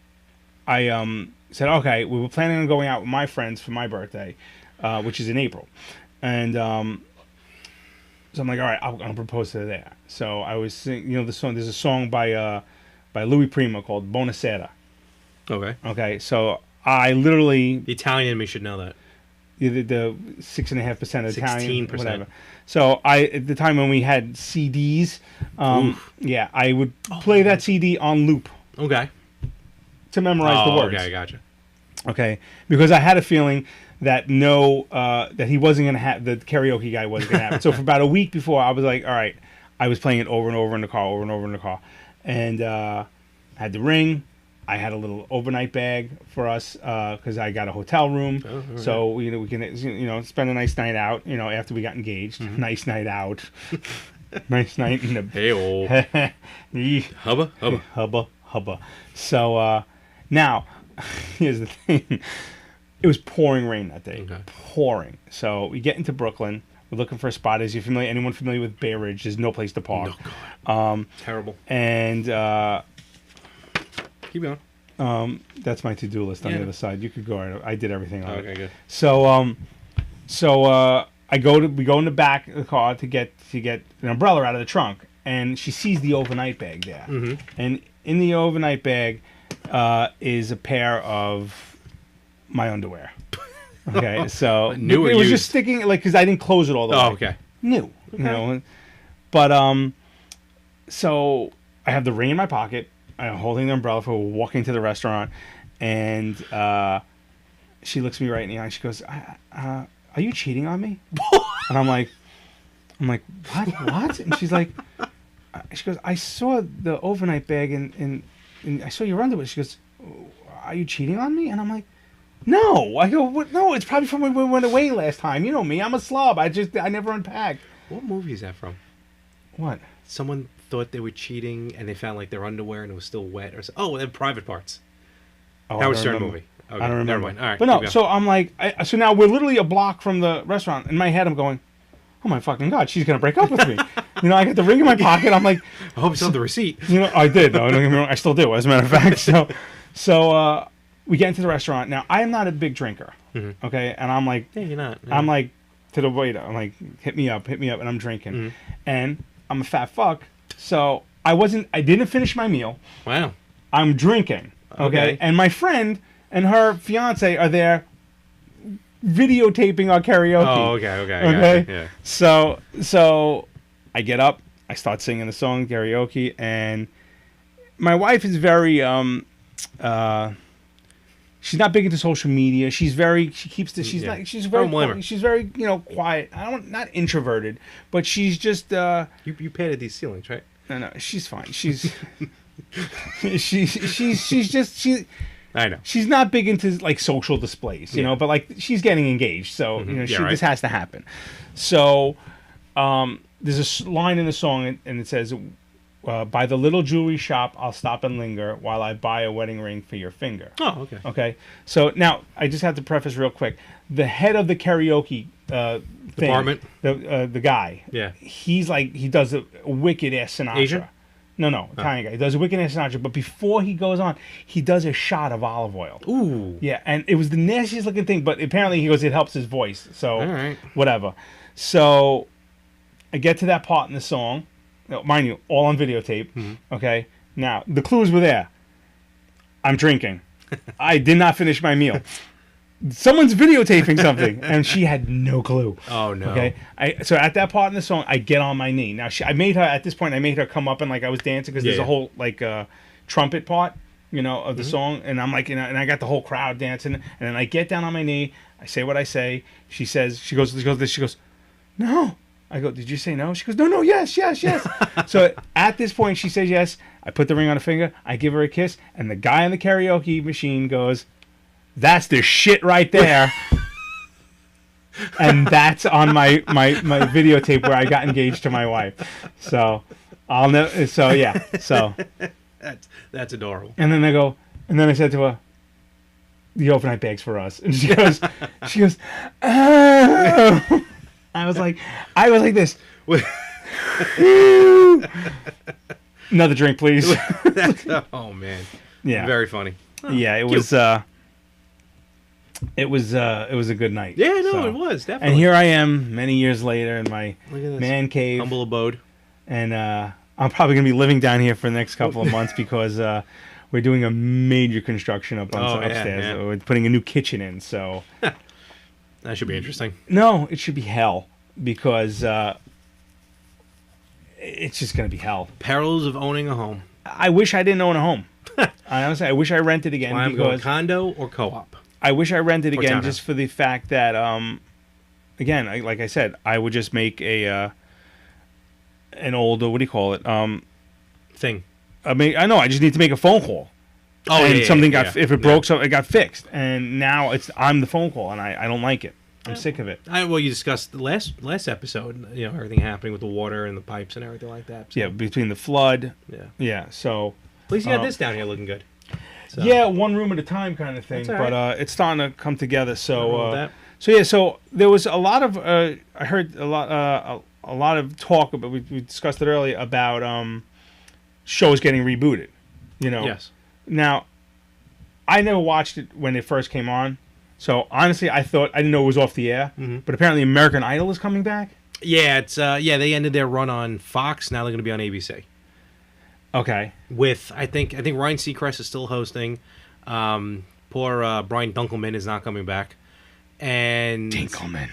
said, okay. We were planning on going out with my friends for my birthday, which is in April, and so I'm like, all right, I'm gonna propose to her there. So I was singing, the song. There's a song by Louis Prima called Buonasera. Okay. Okay, so I literally The Italian in me should know that. the 6.5% Italian, 16%. whatever. So at the time when we had CDs, Oof. yeah, I would play that CD on loop Okay. to memorize the words. Okay, I gotcha. Okay, because I had a feeling that that he wasn't gonna have the karaoke guy wasn't gonna have it. So for about a week before, I was like, all right, I was playing it over and over in the car, and I had the ring. I had a little overnight bag for us because I got a hotel room, Oh, all right. so we can spend a nice night out. After we got engaged, nice night out, nice night in the Hey, Yee. hubba, hubba. hubba. So now, here's the thing. It was pouring rain that day. Okay. Pouring. So we get into Brooklyn. We're looking for a spot. Is you familiar? Anyone familiar with Bay Ridge? There's no place to park. Terrible. And Keep going. that's my to-do list on the Yeah. other side. You could go right. I did everything on Okay, it. good. So we go in the back of the car to get an umbrella out of the trunk, and she sees the overnight bag there, and in the overnight bag is a pair of my underwear. Okay, so New or it was used? just sticking because I didn't close it all the way. Oh, okay. New, but so I have the ring in my pocket. I'm holding the umbrella for walking to the restaurant, and she looks me right in the eye. And she goes, "Are you cheating on me?" And I'm like, what? And she goes, "I saw the overnight bag and I saw your underwear." She goes, "Are you cheating on me?" And I'm like, "No." I go, "What? No, it's probably from when we went away last time. You know me, I'm a slob. I never unpacked." What movie is that from? What? Someone thought they were cheating and they found like their underwear and it was still wet or something. Oh, they're Private Parts. Oh, Howard I don't Stern remember. movie. Okay, I don't remember. Never mind. All right. But keep no, going. so I'm like, so now we're literally a block from the restaurant. In my head, I'm going, "Oh my fucking God, she's gonna break up with me." I got the ring in my pocket. I'm like, I hope it's on the receipt. I did. No, don't get me wrong. I still do, as a matter of fact. So we get into the restaurant. Now, I am not a big drinker. Okay, and I'm like, Yeah, you're not. I'm like to the waiter. I'm like, hit me up, and I'm drinking, and I'm a fat fuck, so I didn't finish my meal. Wow. I'm drinking, okay, and my friend and her fiance are there videotaping our karaoke. Oh, okay. Okay. Gotcha. Yeah. So I get up, I start singing the song karaoke, and my wife is very she's not big into social media. She's very she's very quiet. Not introverted, but she's just You painted these ceilings, right? no, she's fine. She's she's just I know. she's not big into like social displays, you know, but like she's getting engaged, so you know this has to happen. So there's a line in the song, and it says, "By the little jewelry shop, I'll stop and linger while I buy a wedding ring for your finger." Oh, okay. Okay. So now I just have to preface real quick: the head of the karaoke Department? the guy, he does a wicked ass Sinatra. Asian? No, Italian guy. He does a wicked ass Sinatra, but before he goes on, he does a shot of olive oil. Ooh. Yeah, and it was the nastiest looking thing, but apparently he goes, it helps his voice. So, all right. whatever. So, I get to that part in the song. Mind you, all on videotape. Okay? Now, the clues were there. I'm drinking. I did not finish my meal. Someone's videotaping something, and she had no clue. Oh, no. Okay? So at that part in the song, I get on my knee. Now, I made her come up and like I was dancing because there's a whole like trumpet part, you know, of the song, and I'm like, you know, and I got the whole crowd dancing, and then I get down on my knee, I say what I say. She goes, no. I go, did you say no? She goes, no, yes. So at this point, she says yes. I put the ring on her finger. I give her a kiss, and the guy on the karaoke machine goes, "That's the shit right there." And that's on my videotape where I got engaged to my wife. So I'll know. So yeah. So that's adorable. And then I said to her, "The overnight bag's for us." And she goes, "Oh." I was like this. Another drink, please. Oh man. Yeah. Very funny. Yeah, it was. It was a good night. Yeah, no, it was definitely. And here I am, many years later, in my man cave, humble abode, and I'm probably gonna be living down here for the next couple of months because we're doing a major construction upstairs. Yeah. We're putting a new kitchen in, so that should be interesting. No, it should be hell because it's just gonna be hell. Perils of owning a home. I wish I didn't own a home. I wish I rented again. I'm going condo or co-op. I wish I rented again just for the fact that, again, like I said, I would just make an old, what do you call it? Thing. I know, I just need to make a phone call. Oh, and yeah, something got, if it broke, so it got fixed. And now I'm the phone call, and I don't like it. I'm sick of it. Well, you discussed the last episode, you know, everything happening with the water and the pipes and everything like that. So. Yeah, between the flood. Yeah. Yeah, so. At least you got this down here looking good. So. Yeah, one room at a time kind of thing, right. But it's starting to come together. So, so there was a lot of I heard a lot of talk, but we discussed it earlier about shows getting rebooted. You know. Yes. Now, I never watched it when it first came on, so honestly, I didn't know it was off the air. Mm-hmm. But apparently, American Idol is coming back. Yeah, it's they ended their run on Fox. Now they're going to be on ABC. Okay. With I think Ryan Seacrest is still hosting. Poor Brian Dunkelman is not coming back. And Dunkelman.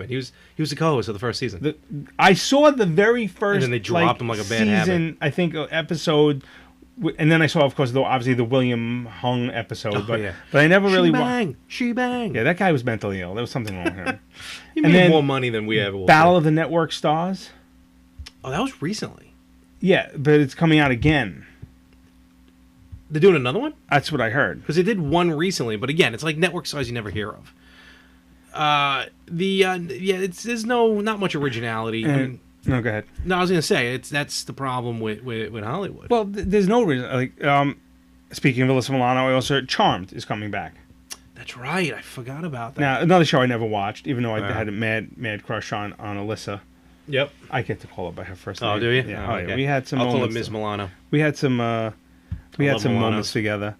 He was the co-host of the first season. I saw the very first. And then they dropped him like a bad habit. I think episode, and then I saw, of course, obviously the William Hung episode. But I never really. She bang. Yeah, that guy was mentally ill. There was something wrong with him. He made more money than we ever will. Battle of the Network Stars. Oh, that was recently. Yeah, but it's coming out again. They're doing another one? That's what I heard. Because they did one recently, but again, it's like network stars you never hear of. There's not much originality. No, go ahead. No, I was gonna say that's the problem with Hollywood. Well, there's no reason. Like, speaking of Alyssa Milano, I also heard Charmed is coming back. That's right. I forgot about that. Now, another show I never watched, even though I had a mad crush on Alyssa. Yep. I get to call her by her first name. Oh, do you? Yeah. Oh, okay. Yeah. We had some. I'll call it Ms. Milano. We had some. Moments together.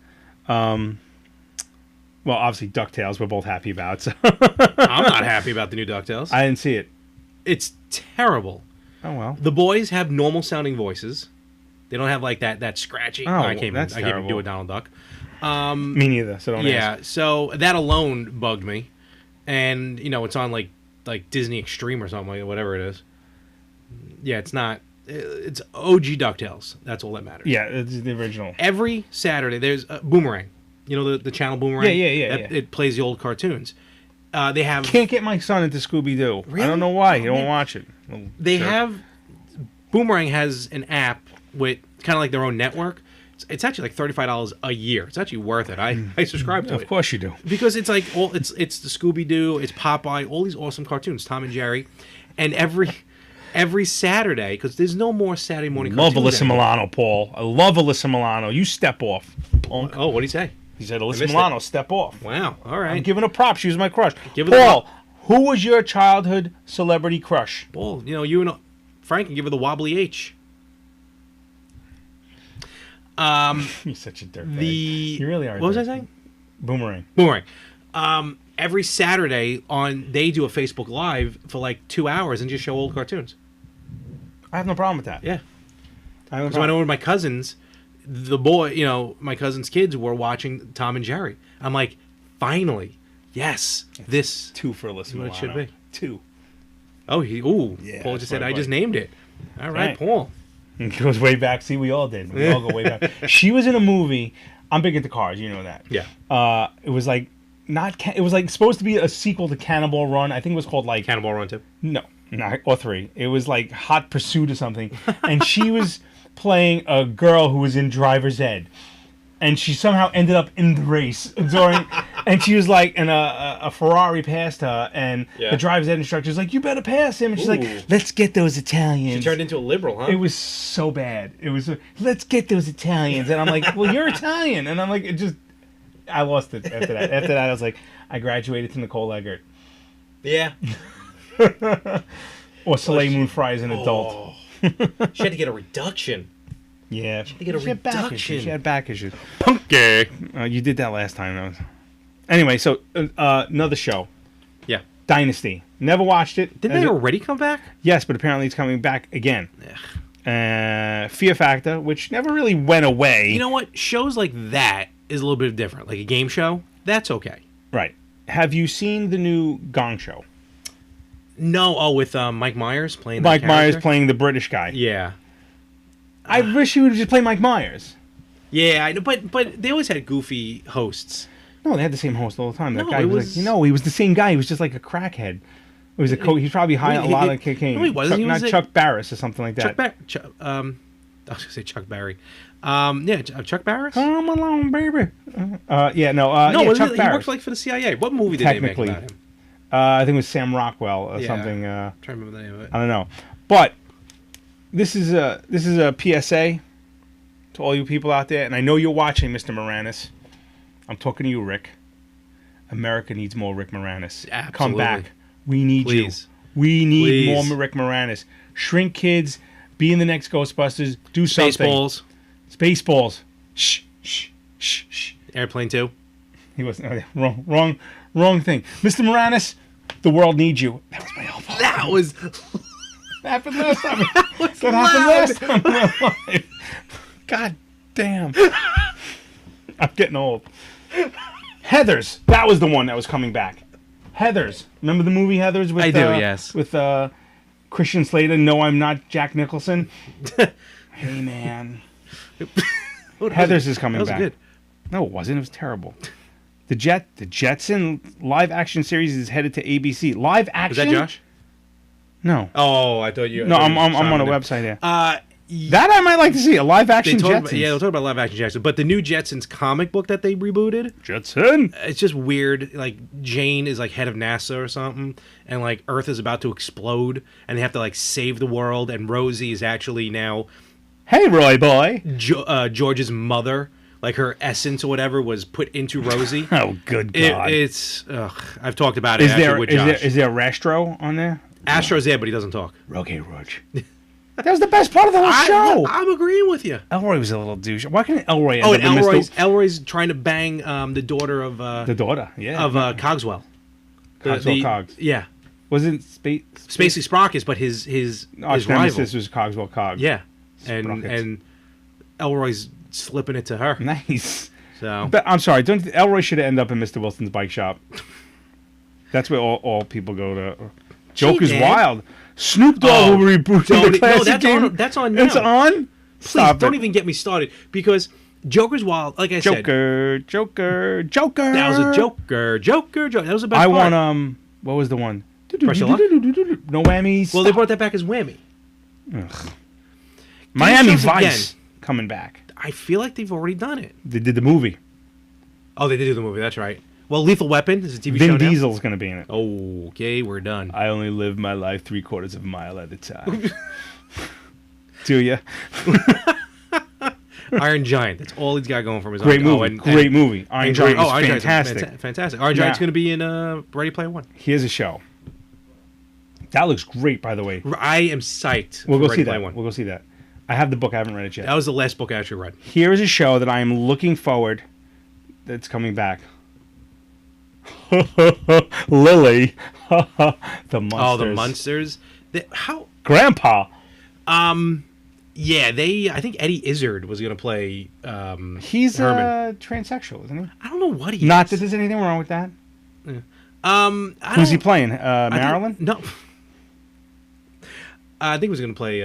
Well, obviously DuckTales we're both happy about. So I'm not happy about the new DuckTales. I didn't see it. It's terrible. Oh well. The boys have normal sounding voices. They don't have like that scratchy. Oh, I can't that's even do terrible. a Donald Duck. Me neither. So don't Yeah, ask. so that alone bugged me, and it's on like Disney Extreme or something like whatever it is. Yeah, it's not. It's OG DuckTales. That's all that matters. Yeah, it's the original. Every Saturday there's Boomerang. You know the channel Boomerang. Yeah. It plays the old cartoons. They have Can't get my son into Scooby Doo. I Really? don't know why. He Oh, don't man. watch it. Little They jerk. have Boomerang has an app with kind of like their own network. It's actually like $35 a year. It's actually worth it. I subscribe to Of it course you do. because it's like it's the Scooby Doo, it's Popeye, all these awesome cartoons, Tom and Jerry, and every Saturday because there's no more Saturday morning. Love cartoons Alyssa anymore. Milano, Paul. I love Alyssa Milano. You step off. Punk. Oh, what do you say? He said Alyssa missed Milano, step off. Wow. All I'm right. giving her props. She was my crush. Give her the Paul, who was your childhood celebrity crush? Well, you and Frank can give her the wobbly H. You're such a dirtbag. You really are. a What was I dirtbag. saying? Boomerang. Boomerang. Every Saturday they do a Facebook Live for like 2 hours and just show old cartoons. I have no problem with that. Yeah. I have no So I problem. know when my cousins, my cousins' kids were watching Tom and Jerry. I'm like, finally, yes, this. Two for Alyssa What Milano. it should be. Two. Oh, Yeah, Paul that's just said what I I just like. named it. All right, Right. Paul. It goes way back. See, we all did. We all go way back. She was in a movie. I'm big into cars. You know that. Yeah. It was like it was like supposed to be a sequel to Cannonball Run. I think it was called like Cannonball Run 2. no, not or 3. It was like Hot Pursuit or something. And she was playing a girl who was in driver's ed. And she somehow ended up in the race during, and she was like, and a Ferrari passed her, and Yeah. the driver's ed instructor was like, "You better pass him." And she's Ooh. like, "Let's get those Italians." She turned into a liberal, huh? It was so bad. It was, let's get those Italians. And I'm like, well, you're Italian. And I'm like, I lost it after that. After that, I was like, I graduated to Nicole Eggert. Yeah. Or Soleil Moon Frye as an adult. She had to get a reduction. Yeah. to get a She had back reduction. issues. She had back issues. Punky. You did that last time. Anyway, so another show. Yeah. Dynasty. Never watched it. Didn't they already come back? Yes, but apparently it's coming back again. Fear Factor, which never really went away. You know what? Shows like that is a little bit different. Like a game show, that's okay. Right. Have you seen the new Gong Show? No, with Mike Myers playing that Mike Myers character? playing the British guy. Yeah. I wish he would just play Mike Myers. Yeah, I know, but they always had goofy hosts. No, they had the same host all the time. That No, guy it was like, he was the same guy. He was just like a crackhead. It was he's probably high on a lot of cocaine. No, he wasn't. He was Chuck Barris or something like that. I was going to say Chuck Berry. Chuck Barris? Come along, baby. No, yeah, Chuck he Barris. worked like for the CIA. What movie did they make Technically. about him? I think it was Sam Rockwell or Yeah. something. I'm trying to remember the name of it. I don't know. But this is a PSA to all you people out there, and I know you're watching, Mr. Moranis. I'm talking to you, Rick. America needs more Rick Moranis. Come Absolutely. back. We need Please. you. We need Please. more Rick Moranis. Shrink kids. Be in the next Ghostbusters. Do something. Spaceballs. Spaceballs. Shh, shh, shh, shh. Airplane 2. He wasn't. Wrong thing. Mr. Moranis, the world needs you. That was my elbow. That was... That happened last time. That happened last time in my life. God damn. I'm getting old. Heathers. That was the one that was coming back. Heathers. Remember the movie Heathers? With, I do, yes. With Christian Slater. No, I'm not Jack Nicholson. Hey, man. Heathers is coming That was back. good. No, it wasn't. It was terrible. The Jetson live action series is headed to ABC. Live Was action? that Josh? No. Oh, I thought you... No, I'm on a website here. That That I might like to see. A live action Jetsons. they'll talk about live action Jackson. But the new Jetsons comic book that they rebooted, Jetson. it's just weird. Like Jane is like head of NASA or something, and like Earth is about to explode, and they have to like save the world. And Rosie is actually now Hey, Roy boy. George's mother. Like her essence or whatever was put into Rosie. Oh, good God. It's I've talked about it Is actually there with is Josh. there is there Rastro on there? Astro's there, but he doesn't talk. Okay, Roach. That was the best part of the whole show. I'm agreeing with you. Elroy was a little douche. Why can't Elroy end Oh, up and in Elroy's trying to bang the daughter of the daughter? Yeah, Cogswell. Cogswell Cogs. Yeah, Wasn't Spacey Sprockets, but his arch rival. nemesis was Cogswell Cogs. Yeah, Sprockets. and Elroy's slipping it to her. Nice. So But I'm sorry. Don't Elroy should have ended up in Mr. Wilson's bike shop. That's where all people go to. Joker's Dad. wild. Snoop Dogg will reboot the classic game. that's on now. It's on. Please Stop don't it. even get me started because Joker's wild. Like I said, Joker. that was a Joker. That was the best I part. want what was the one? Pressure Luck? No whammies. Well, they brought that back as Whammy. Miami shows Vice coming back. I feel like they've already done it. They did the movie. Oh, they did do the movie. That's right. Well, Lethal Weapon is a TV show Vin now. Diesel's going to be in it. Oh, okay, we're done. I only live my life 3/4 of a mile at a time. Do you? Iron Giant. That's all he's got going for him. Is Great movie. and Great movie. Iron Giant is Iron Giant's fantastic. fantastic. Iron Giant's Yeah. going to be in Ready Player One. Here's a show. That looks great, by the way. I am psyched. We'll for go Ready see Player that. One. We'll go see that. I have the book. I haven't read it yet. That was the last book I actually read. Here is a show that I am looking forward that's coming back. Lily. The Monsters. Oh, the Munsters. How? Grandpa. Yeah, I think Eddie Izzard was going to play He's Herman. transsexual, isn't he? I don't know what he Not is. that there's anything wrong with that. Who's Who's he playing? Marilyn? No. I think he was going to play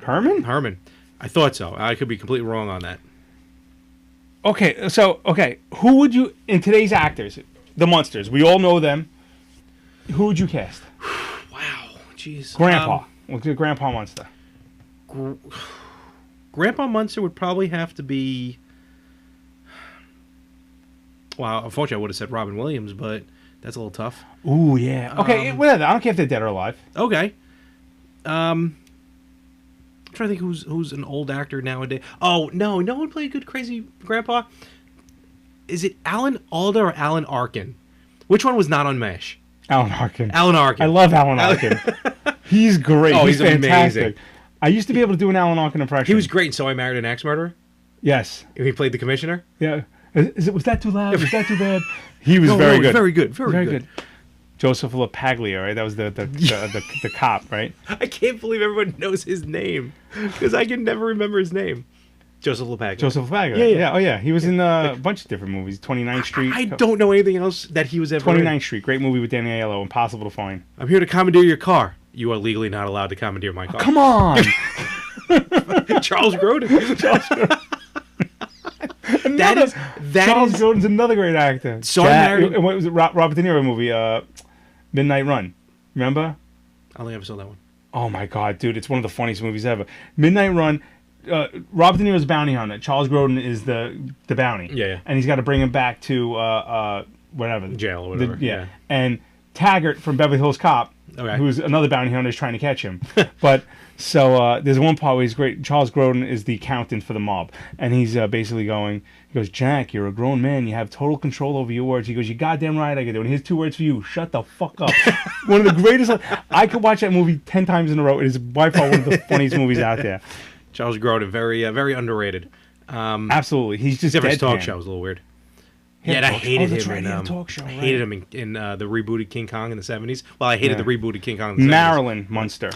Herman? Herman. I thought so. I could be completely wrong on that. Okay, who would you, in today's actors, the Monsters, we all know them, who would you cast? Wow. Jeez. Grandpa. We'll do Grandpa Monster. Grandpa Munster would probably have to be... Wow, unfortunately I would have said Robin Williams, but that's a little tough. Ooh, yeah. Okay, whatever. I don't care if they're dead or alive. Okay. I'm trying to think who's an old actor nowadays. Oh, no one played a good crazy grandpa. Is it Alan Alda or Alan Arkin? Which one was not on MASH? Alan Arkin. Alan Arkin. I love Alan Arkin. He's great. Oh, he's fantastic. amazing. I used to be able to do an Alan Arkin impression. He was great in So I Married an Axe Murderer. Yes. He played the commissioner. Yeah. Was that too loud? Was that too bad? He was No, very no, good. very good. Very good. Joseph LaPaglia, right? That was the cop, right? I can't believe everyone knows his name because I can never remember his name. Joseph LaPaglia. Joseph LaPaglia. Yeah. Oh, yeah. He was in a bunch of different movies. 29th Street. I don't know anything else that he was ever in. 29th Street. Great movie with Danny Aiello. Impossible to find. I'm here to commandeer your car. You are legally not allowed to commandeer my car. Come on. Charles Grodin. Charles That is Grodin's another great actor. So I married- What was it? Robert De Niro movie? Midnight Run. Remember? I don't think I ever saw that one. Oh my god, dude! It's one of the funniest movies ever. Midnight Run. Robert De Niro's bounty hunter. Charles Grodin is the bounty. Yeah. And he's got to bring him back to whatever Jail or whatever. yeah. And Taggart from Beverly Hills Cop, Okay. who's another bounty hunter, is trying to catch him. But so there's one part where he's great. Charles Grodin is the accountant for the mob, and he's basically going. He goes, Jack, you're a grown man. You have total control over your words. He goes, you goddamn right I can do it. And here's 2 words for you. Shut the fuck up. One of the greatest. I could watch that movie 10 times in a row. It is by far one of the funniest movies out there. Charles Grodin, very underrated. Absolutely. He's just Except for his talk deadpan. show was a little weird. He had Yeah, a and I talk- hated that's him right, in he had a talk show, I right. hated him in the rebooted King Kong in the 70s. Well, I hated Yeah. the rebooted King Kong in the 70s. Marilyn Munster.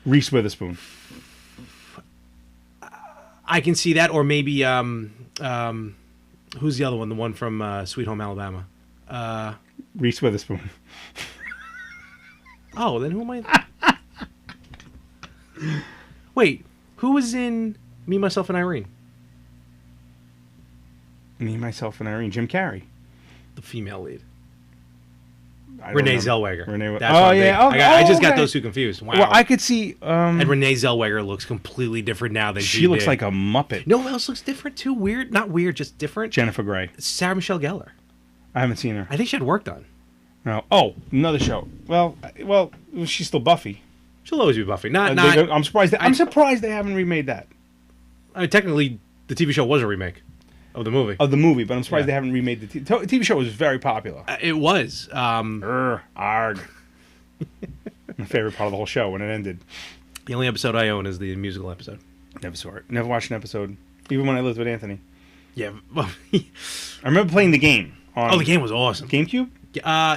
Reese Witherspoon. I can see that, or maybe who's the other one? The one from Sweet Home Alabama. Reese Witherspoon. Oh, then who am I? Wait, who was in Me, Myself, and Irene? Me, myself, and Irene. Jim Carrey. The female lead. I don't Renee remember. Zellweger. Renee. That's what I'm thinking. Okay. I just got okay. those two confused. Wow. Well, I could see. And Renee Zellweger looks completely different now than she looks did. like a Muppet. No one else looks different too. Weird, not weird, just different. Jennifer Grey. Sarah Michelle Gellar. I haven't seen her. I think she had work done. No. Oh, another show. Well, she's still Buffy. She'll always be Buffy. Not. I'm surprised. I'm surprised they haven't remade that I mean, technically, the TV show was a remake of the movie. of the movie, but I'm surprised Yeah. they haven't remade the TV show. Was very popular. It was. Arg. My favorite part of the whole show when it ended. The only episode I own is the musical episode. Never saw it. Never watched an episode, even when I lived with Anthony. Yeah. Well, I remember playing the game on the game was awesome. GameCube,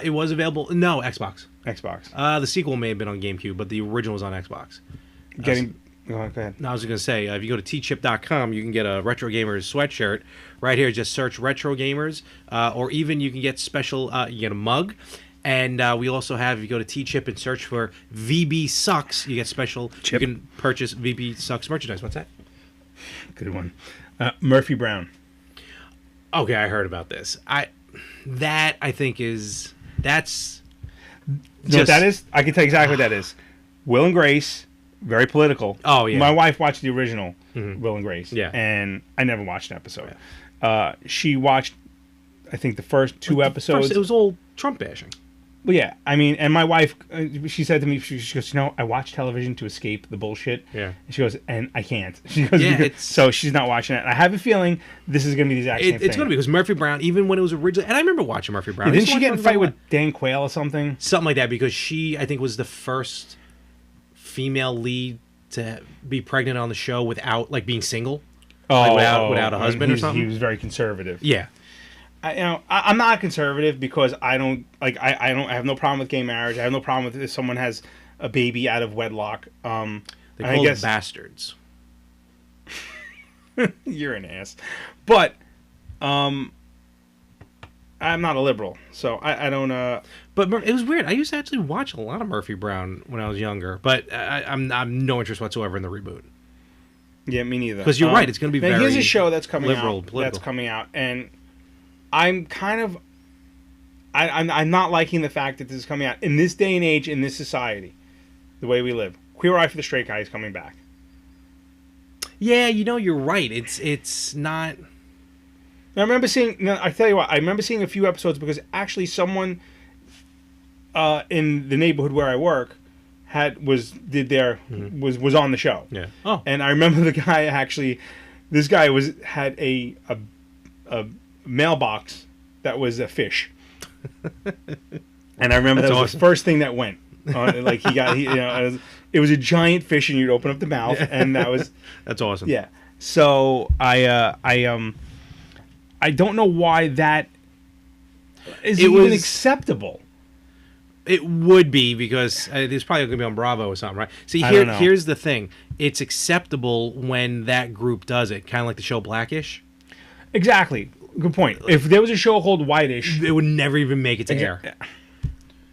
It was available. No, Xbox. Xbox. The sequel may have been on GameCube, but the original was on Xbox. Go ahead. No, I was going to say, if you go to tchip.com, you can get a Retro Gamers sweatshirt. Right here, just search Retro Gamers, or even you can get special, you get a mug. And we also have, if you go to T-Chip and search for VB Sucks, you get special, Chip. you can purchase VB Sucks merchandise. What's that? Good one. Murphy Brown. Okay, I heard about this. I think that's You know what that is? I can tell you exactly what that is. Will and Grace, very political. Oh, yeah. My wife watched the original Will and Grace. Yeah. And I never watched an episode. She watched, I think, the first two episodes. First, it was all Trump bashing. Well, yeah. I mean, and my wife, she said to me, she goes, I watch television to escape the bullshit. Yeah. And she goes, and I can't. She goes, Yeah, so she's not watching it. And I have a feeling this is going to be the exact same thing. It's going to be, because Murphy Brown, even when it was originally, and I remember watching Murphy Brown. Didn't she get in a fight with Dan Quayle or something? Something like that, because she, I think, was the first female lead to be pregnant on the show without, like, being single. Without a husband or something? He was very conservative. Yeah. I'm not conservative because I don't have no problem with gay marriage. I have no problem with if someone has a baby out of wedlock. They call I guess them bastards. you're an ass, but I'm not a liberal, so I don't. But it was weird. I used to actually watch a lot of Murphy Brown when I was younger, but I'm no interest whatsoever in the reboot. Yeah, me neither. Because you're right, it's going to be now very here's a show that's coming liberal, out. political. That's coming out, and I'm kind of. I'm not liking the fact that this is coming out in this day and age, in this society, the way we live. Queer Eye for the Straight Guy is coming back. Yeah, you're right. It's not. I remember seeing. No, I tell you what. I remember seeing a few episodes because actually someone in the neighborhood where I work was on the show. Yeah. Oh. And I remember the guy actually. This guy had a mailbox that was a fish. And I remember that was awesome. the first thing that went. Like it was a giant fish, and you'd open up the mouth, and that was. That's awesome. Yeah. So I don't know why that is even acceptable. It would be because it's probably going to be on Bravo or something, right? See, don't know. here's the thing: it's acceptable when that group does it, kind of like the show Blackish. Exactly. Good point. If there was a show called Whitish, it would never even make it to air. Yeah.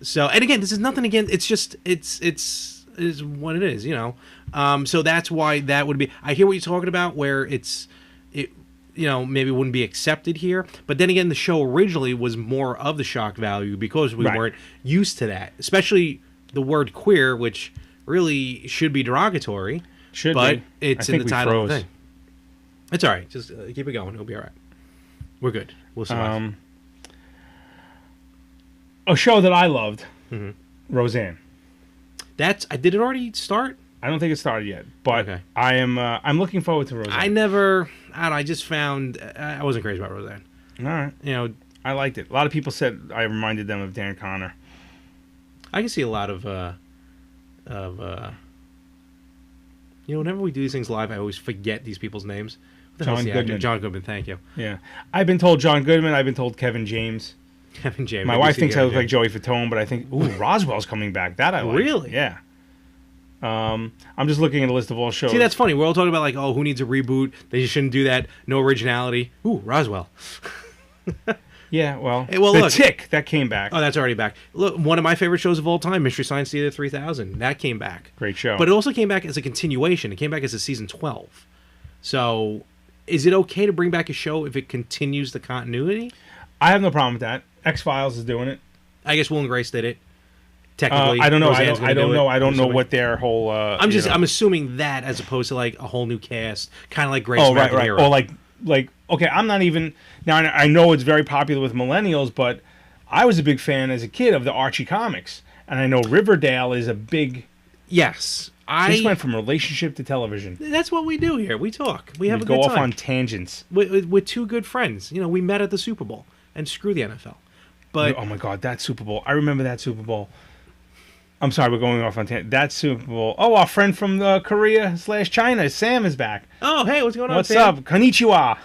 So, and again, this is nothing again. It's just it's what it is, So that's why that would be. I hear what you're talking about, where maybe wouldn't be accepted here. But then again, the show originally was more of the shock value because we weren't used to that, especially the word queer, which really should be derogatory. But it's in the title of the thing. It's all right. Just keep it going. It'll be all right. We're good. We'll survive. A show that I loved, Roseanne. Did it already start? I don't think it started yet, but Okay. I'm looking forward to Roseanne. I don't know. I just found I wasn't crazy about Roseanne. All right. I liked it. A lot of people said I reminded them of Dan Connor. I can see a lot of whenever we do these things live, I always forget these people's names. What the hell's John the actor? Goodman. John Goodman, thank you. Yeah. I've been told John Goodman. I've been told Kevin James. Kevin James. My wife thinks I look like Joey Fatone, but I think, Roswell's coming back. That I like. Really? Yeah. I'm just looking at a list of all shows. See, that's funny. We're all talking about like, who needs a reboot? They shouldn't do that. No originality. Ooh, Roswell. Yeah, well, Hey, well, The look. Tick, that came back. Oh, that's already back. Look, one of my favorite shows of all time, Mystery Science Theater 3000. That came back. Great show. But it also came back as a continuation. It came back as a season 12. So, is it okay to bring back a show if it continues the continuity? I have no problem with that. X-Files is doing it. I guess Will and Grace did it. Technically, I don't know. Roseanne's I don't gonna do know. it. I don't know Assuming. what their whole. I'm assuming that as opposed to like a whole new cast, kind of like Grace Oh, American right. Hero. Or like okay. I'm not even now. I know it's very popular with millennials, but I was a big fan as a kid of the Archie comics, and I know Riverdale is a big. Yes, This went from relationship to television. That's what we do here. We talk. We have We a go good off time. on tangents. We're two good friends. We met at the Super Bowl, and screw the NFL. But Oh my God, that Super Bowl! I remember that Super Bowl. I'm sorry, we're going off on that Super Bowl. Oh, our friend from Korea/China, Sam, is back. Oh, hey, what's going on? What's Sam? up? Konnichiwa.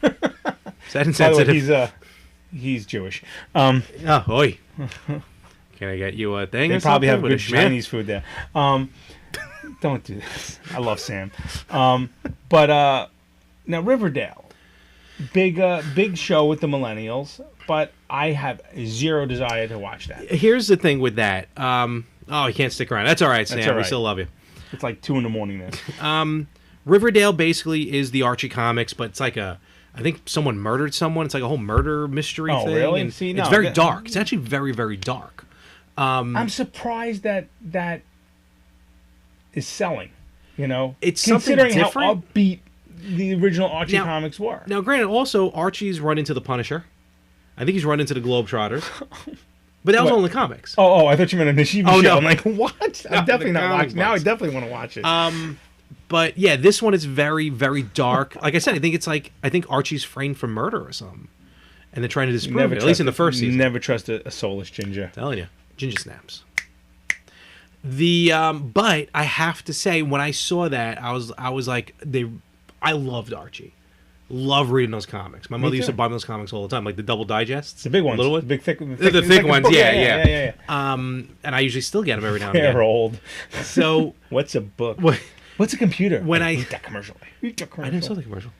Is that By the insensitive? way, he's Jewish. Oh, oi. Can I get you a thing? They or probably have something with good a schmear? Chinese food there. Don't do this. I love Sam. But now Riverdale, big show with the millennials, but I have zero desire to watch that. Here's the thing with that. Oh, you can't stick around. That's all right, Sam. That's all We right. still love you. It's like 2 a.m. there. Riverdale basically is the Archie comics, but it's like I think someone murdered someone. It's like a whole murder mystery Oh, thing. really? And See, it's no, very that- dark. It's actually very, very dark. I'm surprised that is selling. You know, It's something considering how different. upbeat the original Archie Now- comics were. Now, granted, also Archie's run into the Punisher. I think he's run into the Globetrotters. But that was What? only comics. Oh, I thought you meant in the TV Oh, show. no. I'm like, what? No, I'm definitely the not comic watching. Now I books. definitely want to watch it. But yeah, this one is very, very dark. Like I said, I think Archie's framed for murder or something, and they're trying to disprove it. At least in the first season. Never trust a soulless ginger. Telling you, ginger snaps. But I have to say, when I saw that, I was like, I loved Archie. Love reading those comics. My mother used to too. buy me those comics all the time, like the double digests. The big ones. Little The ones. big, thick, The it's thick like a ones, book. yeah. Yeah. And I usually still get them every now and They're again. old. So What's a book? What- What's a computer? When I- Read that commercial. Read that I commercial. didn't saw the commercial.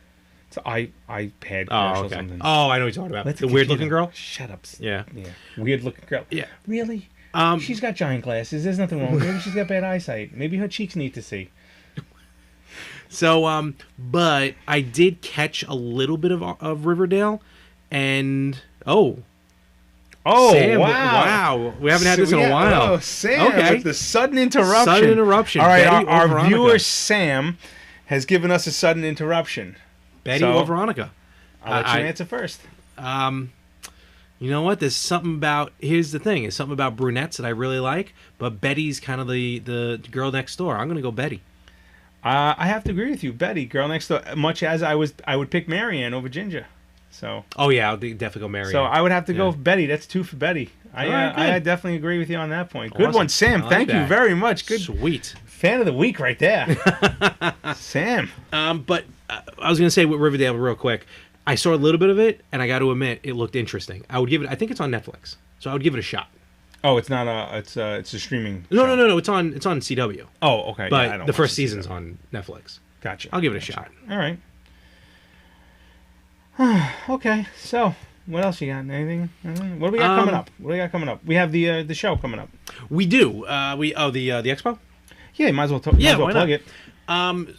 It's an iPad Oh, commercial or okay. something. Oh, I know what you're talking about. That's The a weird computer. looking girl. Shut up. Yeah. Weird looking girl. Yeah. Really? Um, She's got giant glasses. There's nothing wrong. Maybe she's got bad eyesight. Maybe her cheeks need to see. So, but I did catch a little bit of Riverdale, and Oh, Sam, wow. we haven't had this in a while. Oh, Sam, Okay. with the sudden interruption. Sudden interruption. All right, Betty our or Veronica? viewer Sam has given us a sudden interruption. Betty So- or Veronica. I'll let you I- answer first. You know what? There's something about. Here's the thing. There's something about brunettes that I really like, but Betty's kind of the girl next door. I'm gonna go Betty. I have to agree with you, Betty, girl next door. Much as I would pick Marianne over Ginger. So, Oh yeah, I'll definitely go Mary. I would have to go Yeah. with Betty. That's 2 for Betty. All right, I good. definitely agree with you on that point. Good Awesome. one, Sam. I like Thank you that. very much. Good Sweet. fan of the week right there, Sam. But I was gonna say with Riverdale real quick. I saw a little bit of it, and I got to admit, it looked interesting. I would give it. I think it's on Netflix, so I would give it a shot. Oh, it's not a. It's a streaming. No, show. no. It's on CW, Oh, okay. but yeah, I don't the watch first the season's CW. on Netflix. Gotcha. I'll give it a shot. All right. Okay. So, what else you got? Anything? What do we got coming up? What do we got coming up? We have the show coming up. We do. The expo. Yeah, you might as well, Yeah, might as well why plug not? it.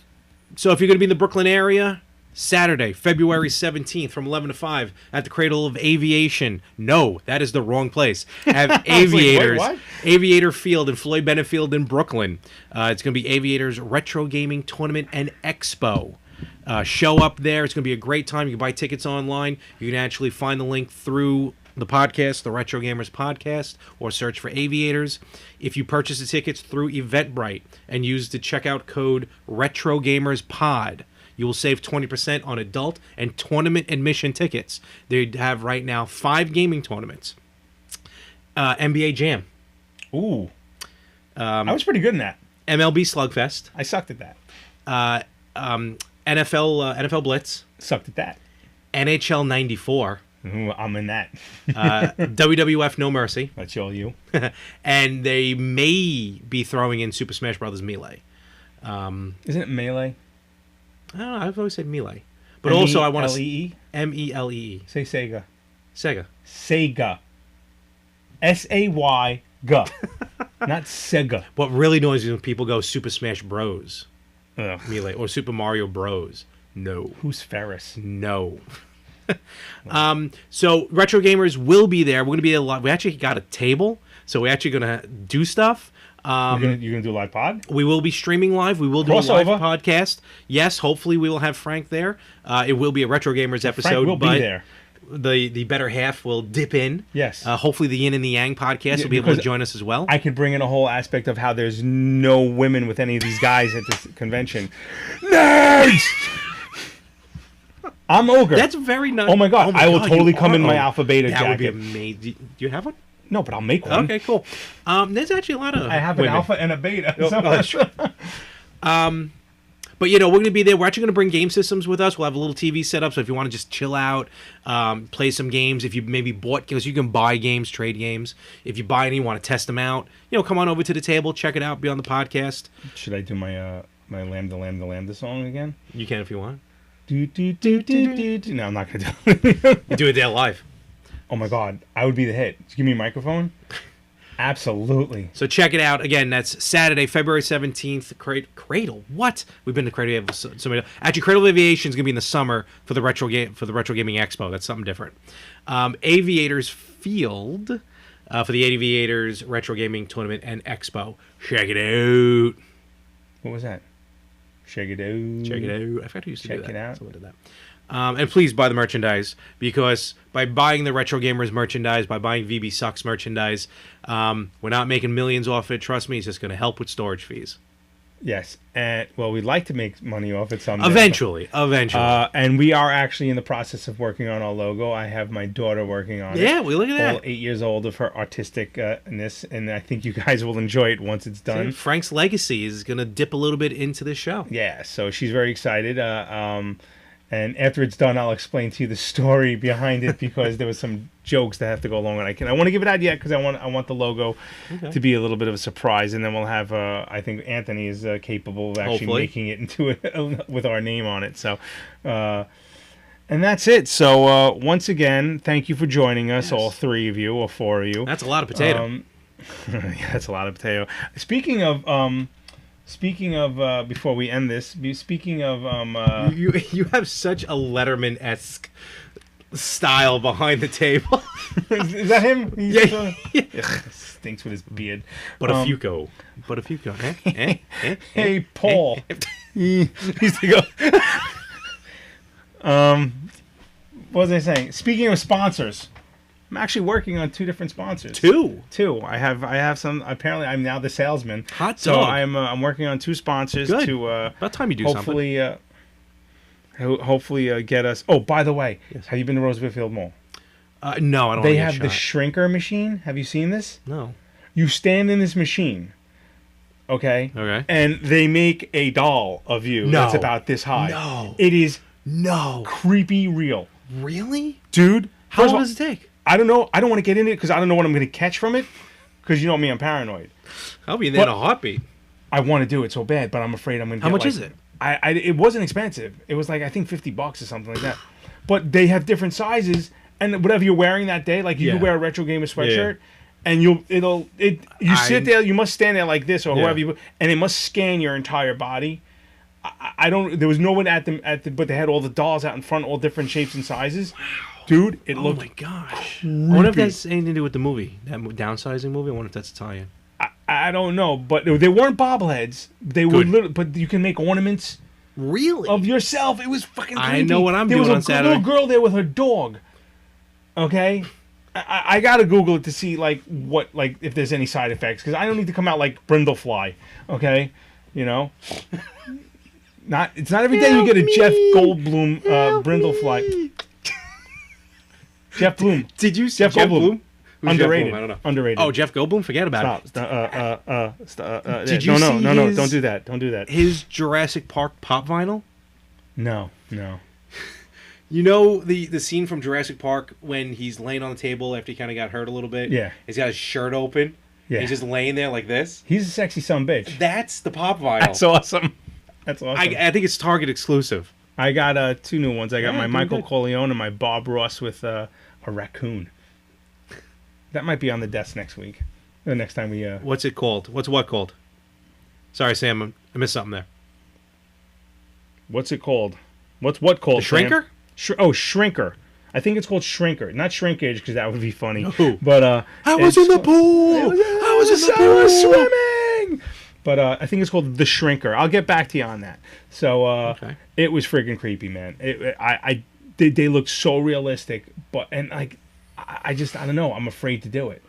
So if you're going to be in the Brooklyn area, Saturday, February 17th from 11 to 5 at the Cradle of Aviation. No, that is the wrong place. Have like, wait, Aviators. what? Aviator Field in Floyd Bennett Field in Brooklyn. It's going to be Aviators Retro Gaming Tournament and Expo. Show up there. It's going to be a great time. You can buy tickets online. You can actually find the link through the podcast, the Retro Gamers Podcast, or search for Aviators. If you purchase the tickets through Eventbrite and use the checkout code RetroGamersPod, you will save 20% on adult and tournament admission tickets. They have right now 5 gaming tournaments. NBA Jam, Ooh. I was pretty good in that. MLB Slugfest, I sucked at that. NFL Blitz, Sucked at that. NHL 94, Ooh, I'm in that. WWF No Mercy, That's all you. and they may be throwing in Super Smash Bros. Melee. Isn't it Melee? I don't know, I've always said Melee. But also I want to... L-E-E? Melee. Say Sega. Sega. Sega. S-A-Y. Ga. Not Sega. What really annoys me is when people go Super Smash Bros. Ugh. Melee or Super Mario Bros. No. Who's Ferris? No. So Retro Gamers will be there. We're going to be a lot. We actually got a table, so we're actually going to do stuff. You're gonna do a live pod? We will be streaming live. We will do a Crossover. live podcast. Yes, hopefully we will have Frank there. It will be a Retro Gamers episode. Frank will but be there. The better half will dip in. Yes. Hopefully the Yin and the Yang podcast will be able to because join us as well. I could bring in a whole aspect of how there's no women with any of these guys at this convention. Nerds! I'm ogre. That's very nice. Oh my god, I will totally come in my Alpha Alpha Beta That would be jacket. amazing. Do you have one? No, but I'll make one. Okay, cool. There's actually a lot of I have an women. alpha and a beta. Oh, so- that's true. But we're going to be there. We're actually going to bring game systems with us. We'll have a little TV set up, so if you want to just chill out, play some games. If you maybe bought, because you can buy games, trade games. If you buy any, you want to test them out. Come on over to the table, check it out, be on the podcast. Should I do my my Lambda Lambda Lambda song again? You can if you want. Do, do, do, do, do, do. No, I'm not gonna do it. You do it there live. Oh my god, I would be the hit. Just give me a microphone. Absolutely. So check it out. Again, that's Saturday, February 17th. Cradle. What? We've been to Cradle. Actually, Cradle Aviation is going to be in the summer for the Retro Gaming Expo. That's something different. Aviators Field for the Aviators Retro Gaming Tournament and Expo. Check it out. What was that? Check it out. Check it out. I forgot who used to do that. Check it out. Someone did that. And please buy the merchandise, because by buying the Retro Gamers merchandise, by buying VB Sucks merchandise, we're not making millions off it. Trust me, it's just going to help with storage fees. Yes, and well, we'd like to make money off it someday. Eventually. And we are actually in the process of working on our logo. I have my daughter working on it. Yeah, we look at All that. 8 years old of her artisticness, and I think you guys will enjoy it once it's done. Frank's legacy is going to dip a little bit into this show. Yeah, so she's very excited. And after it's done, I'll explain to you the story behind it, because there was some jokes that have to go along. And I want to give it out yet, because I want the logo to be a little bit of a surprise, and then we'll have. I think Anthony is capable of actually Hopefully. making it into it with our name on it. So. And that's it. So once again, thank you for joining us, all three of you or four of you. That's a lot of potato. Yeah, that's a lot of potato. Speaking of, before we end this, speaking of, You have such a Letterman-esque style behind the table. is that him? Yeah. Ugh, stinks with his beard. But a Fuco. Hey, Paul. He used to go. What was I saying? Speaking of sponsors, I'm actually working on 2 different sponsors. Two. I have some. Apparently, I'm now the salesman. Hot So dog. I'm working on 2 sponsors Good. to About time you do something. hopefully get us. Oh, by the way, Yes. have you been to Roosevelt Mall? No, I don't They wanna get have the shot. shrinker machine. Have you seen this? No. You stand in this machine, okay? Okay. And they make a doll of you No. that's about this high. No. It is No. creepy real. Really? Dude, How first of long all, does it take? I don't know. I don't want to get into it because I don't know what I'm going to catch from it. Because you know me, I'm paranoid. I'll be there in a heartbeat. I want to do it so bad, but I'm afraid I'm going to How get, much like- is it? It wasn't expensive. It was like, I think $50 or something like that. But they have different sizes, and whatever you're wearing that day, like you Yeah. can wear a Retro Gamer sweatshirt, and you sit there, you must stand there like this, or Yeah. whoever you, and it must scan your entire body. I don't. There was no one at the, but they had all the dolls out in front, all different shapes and sizes. Dude, it Oh looked. my gosh. I wonder if that's anything to do with the movie. That downsizing movie. I wonder if that's Italian. I don't know, but they weren't bobbleheads. They were Good. little, but you can make ornaments Really? of yourself. It was fucking creepy. I know what I'm there doing was on a Saturday. little girl there with her dog. Okay, I gotta Google it to see like if there's any side effects, because I don't need to come out like Brindlefly. Okay, you know. It's not every day you get a Jeff Goldblum Brindlefly. Jeff Bloom. Did you see Jeff Goldblum. Who's Underrated. Jeff Goldblum? I don't know. Underrated. Oh, Jeff Goldblum. Forget about Stop. Did you no, see no, his- don't do that. Don't do that. it. His Jurassic Park pop vinyl. No. You know the scene from Jurassic Park when he's laying on the table after he kind of got hurt a little bit? Yeah. He's got his shirt open. Yeah. He's just laying there like this. He's a sexy son bitch. That's the pop vinyl. That's awesome. That's awesome. I think it's Target exclusive. I got 2 new ones. I got Yeah, my pretty Michael good. Corleone and my Bob Ross with a raccoon. That might be on the desk next week. The next time we. What's it called? What's what called? Sorry, Sam. I missed something there. What's it called? What's what called? The Shrinker? Sam? Shrinker. I think it's called Shrinker, not Shrinkage, because that would be funny. No. But I was in the pool. I was in the I was pool. swimming. But I think it's called the Shrinker. I'll get back to you on that. So Okay. it was freaking creepy, man. They look so realistic, but I don't know. I'm afraid to do it.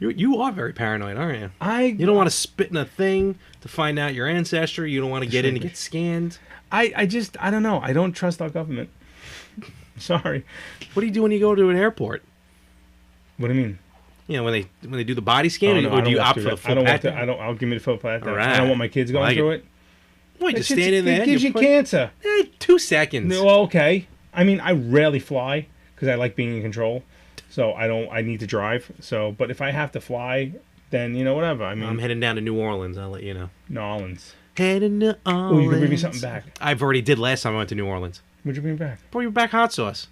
You are very paranoid, aren't you? You You don't want to spit in a thing to find out your ancestry. You don't want to get in and get scanned. I don't know. I don't trust our government. Sorry. What do you do when you go to an airport? What do you mean? You know, when they do the body scan, Oh, no, or I do don't you want opt to for do the that. I don't want full to. I don't. I'll give me the full pat. All I don't want my kids going like through it. it. Well, It's just stand in there. It gives you cancer. 2 seconds. No, well, okay. I mean, I rarely fly because I like being in control. So I don't. I need to drive. So, but if I have to fly, then whatever. I mean, I'm heading down to New Orleans. I'll let you know. New Orleans. Heading to Orleans. Oh, you can bring me something back. I've already did last time I went to New Orleans. What'd you bring back? Brought you back hot sauce.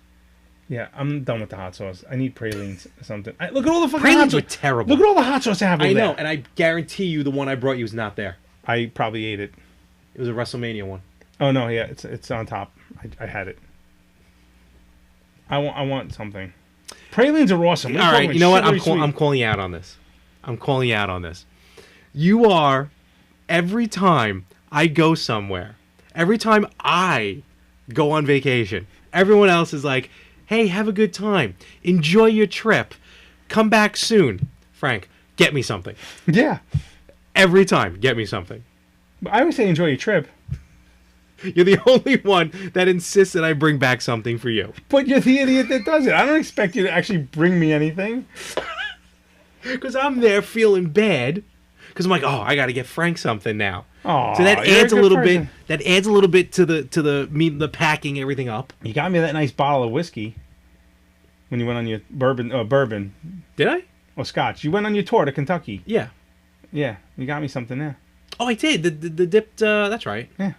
Yeah, I'm done with the hot sauce. I need pralines or something. Look at all the fucking hot Pralines were sauce. terrible. Look at all the hot sauce I have over I know, there. and I guarantee you the one I brought you was not there. I probably ate it. It was a WrestleMania one. Oh no, yeah, it's on top. I had it. I want something. Pralines are awesome. All right, you know what? I'm I'm calling you out on this. I'm calling you out on this. You are, every time I go somewhere, every time I go on vacation, everyone else is like, hey, have a good time. Enjoy your trip. Come back soon. Frank, get me something. Yeah. Every time, get me something. I always say enjoy your trip. You're the only one that insists that I bring back something for you. But you're the idiot that does it. I don't expect you to actually bring me anything. Because I'm there feeling bad. Because I'm like, oh, I got to get Frank something now. Oh, So that adds a little bit. That adds a little bit to the packing everything up. You got me that nice bottle of whiskey when you went on your bourbon Did I? or scotch. You went on your tour to Kentucky. Yeah. Yeah, you got me something there. Oh, I did. The dipped. That's right. Yeah.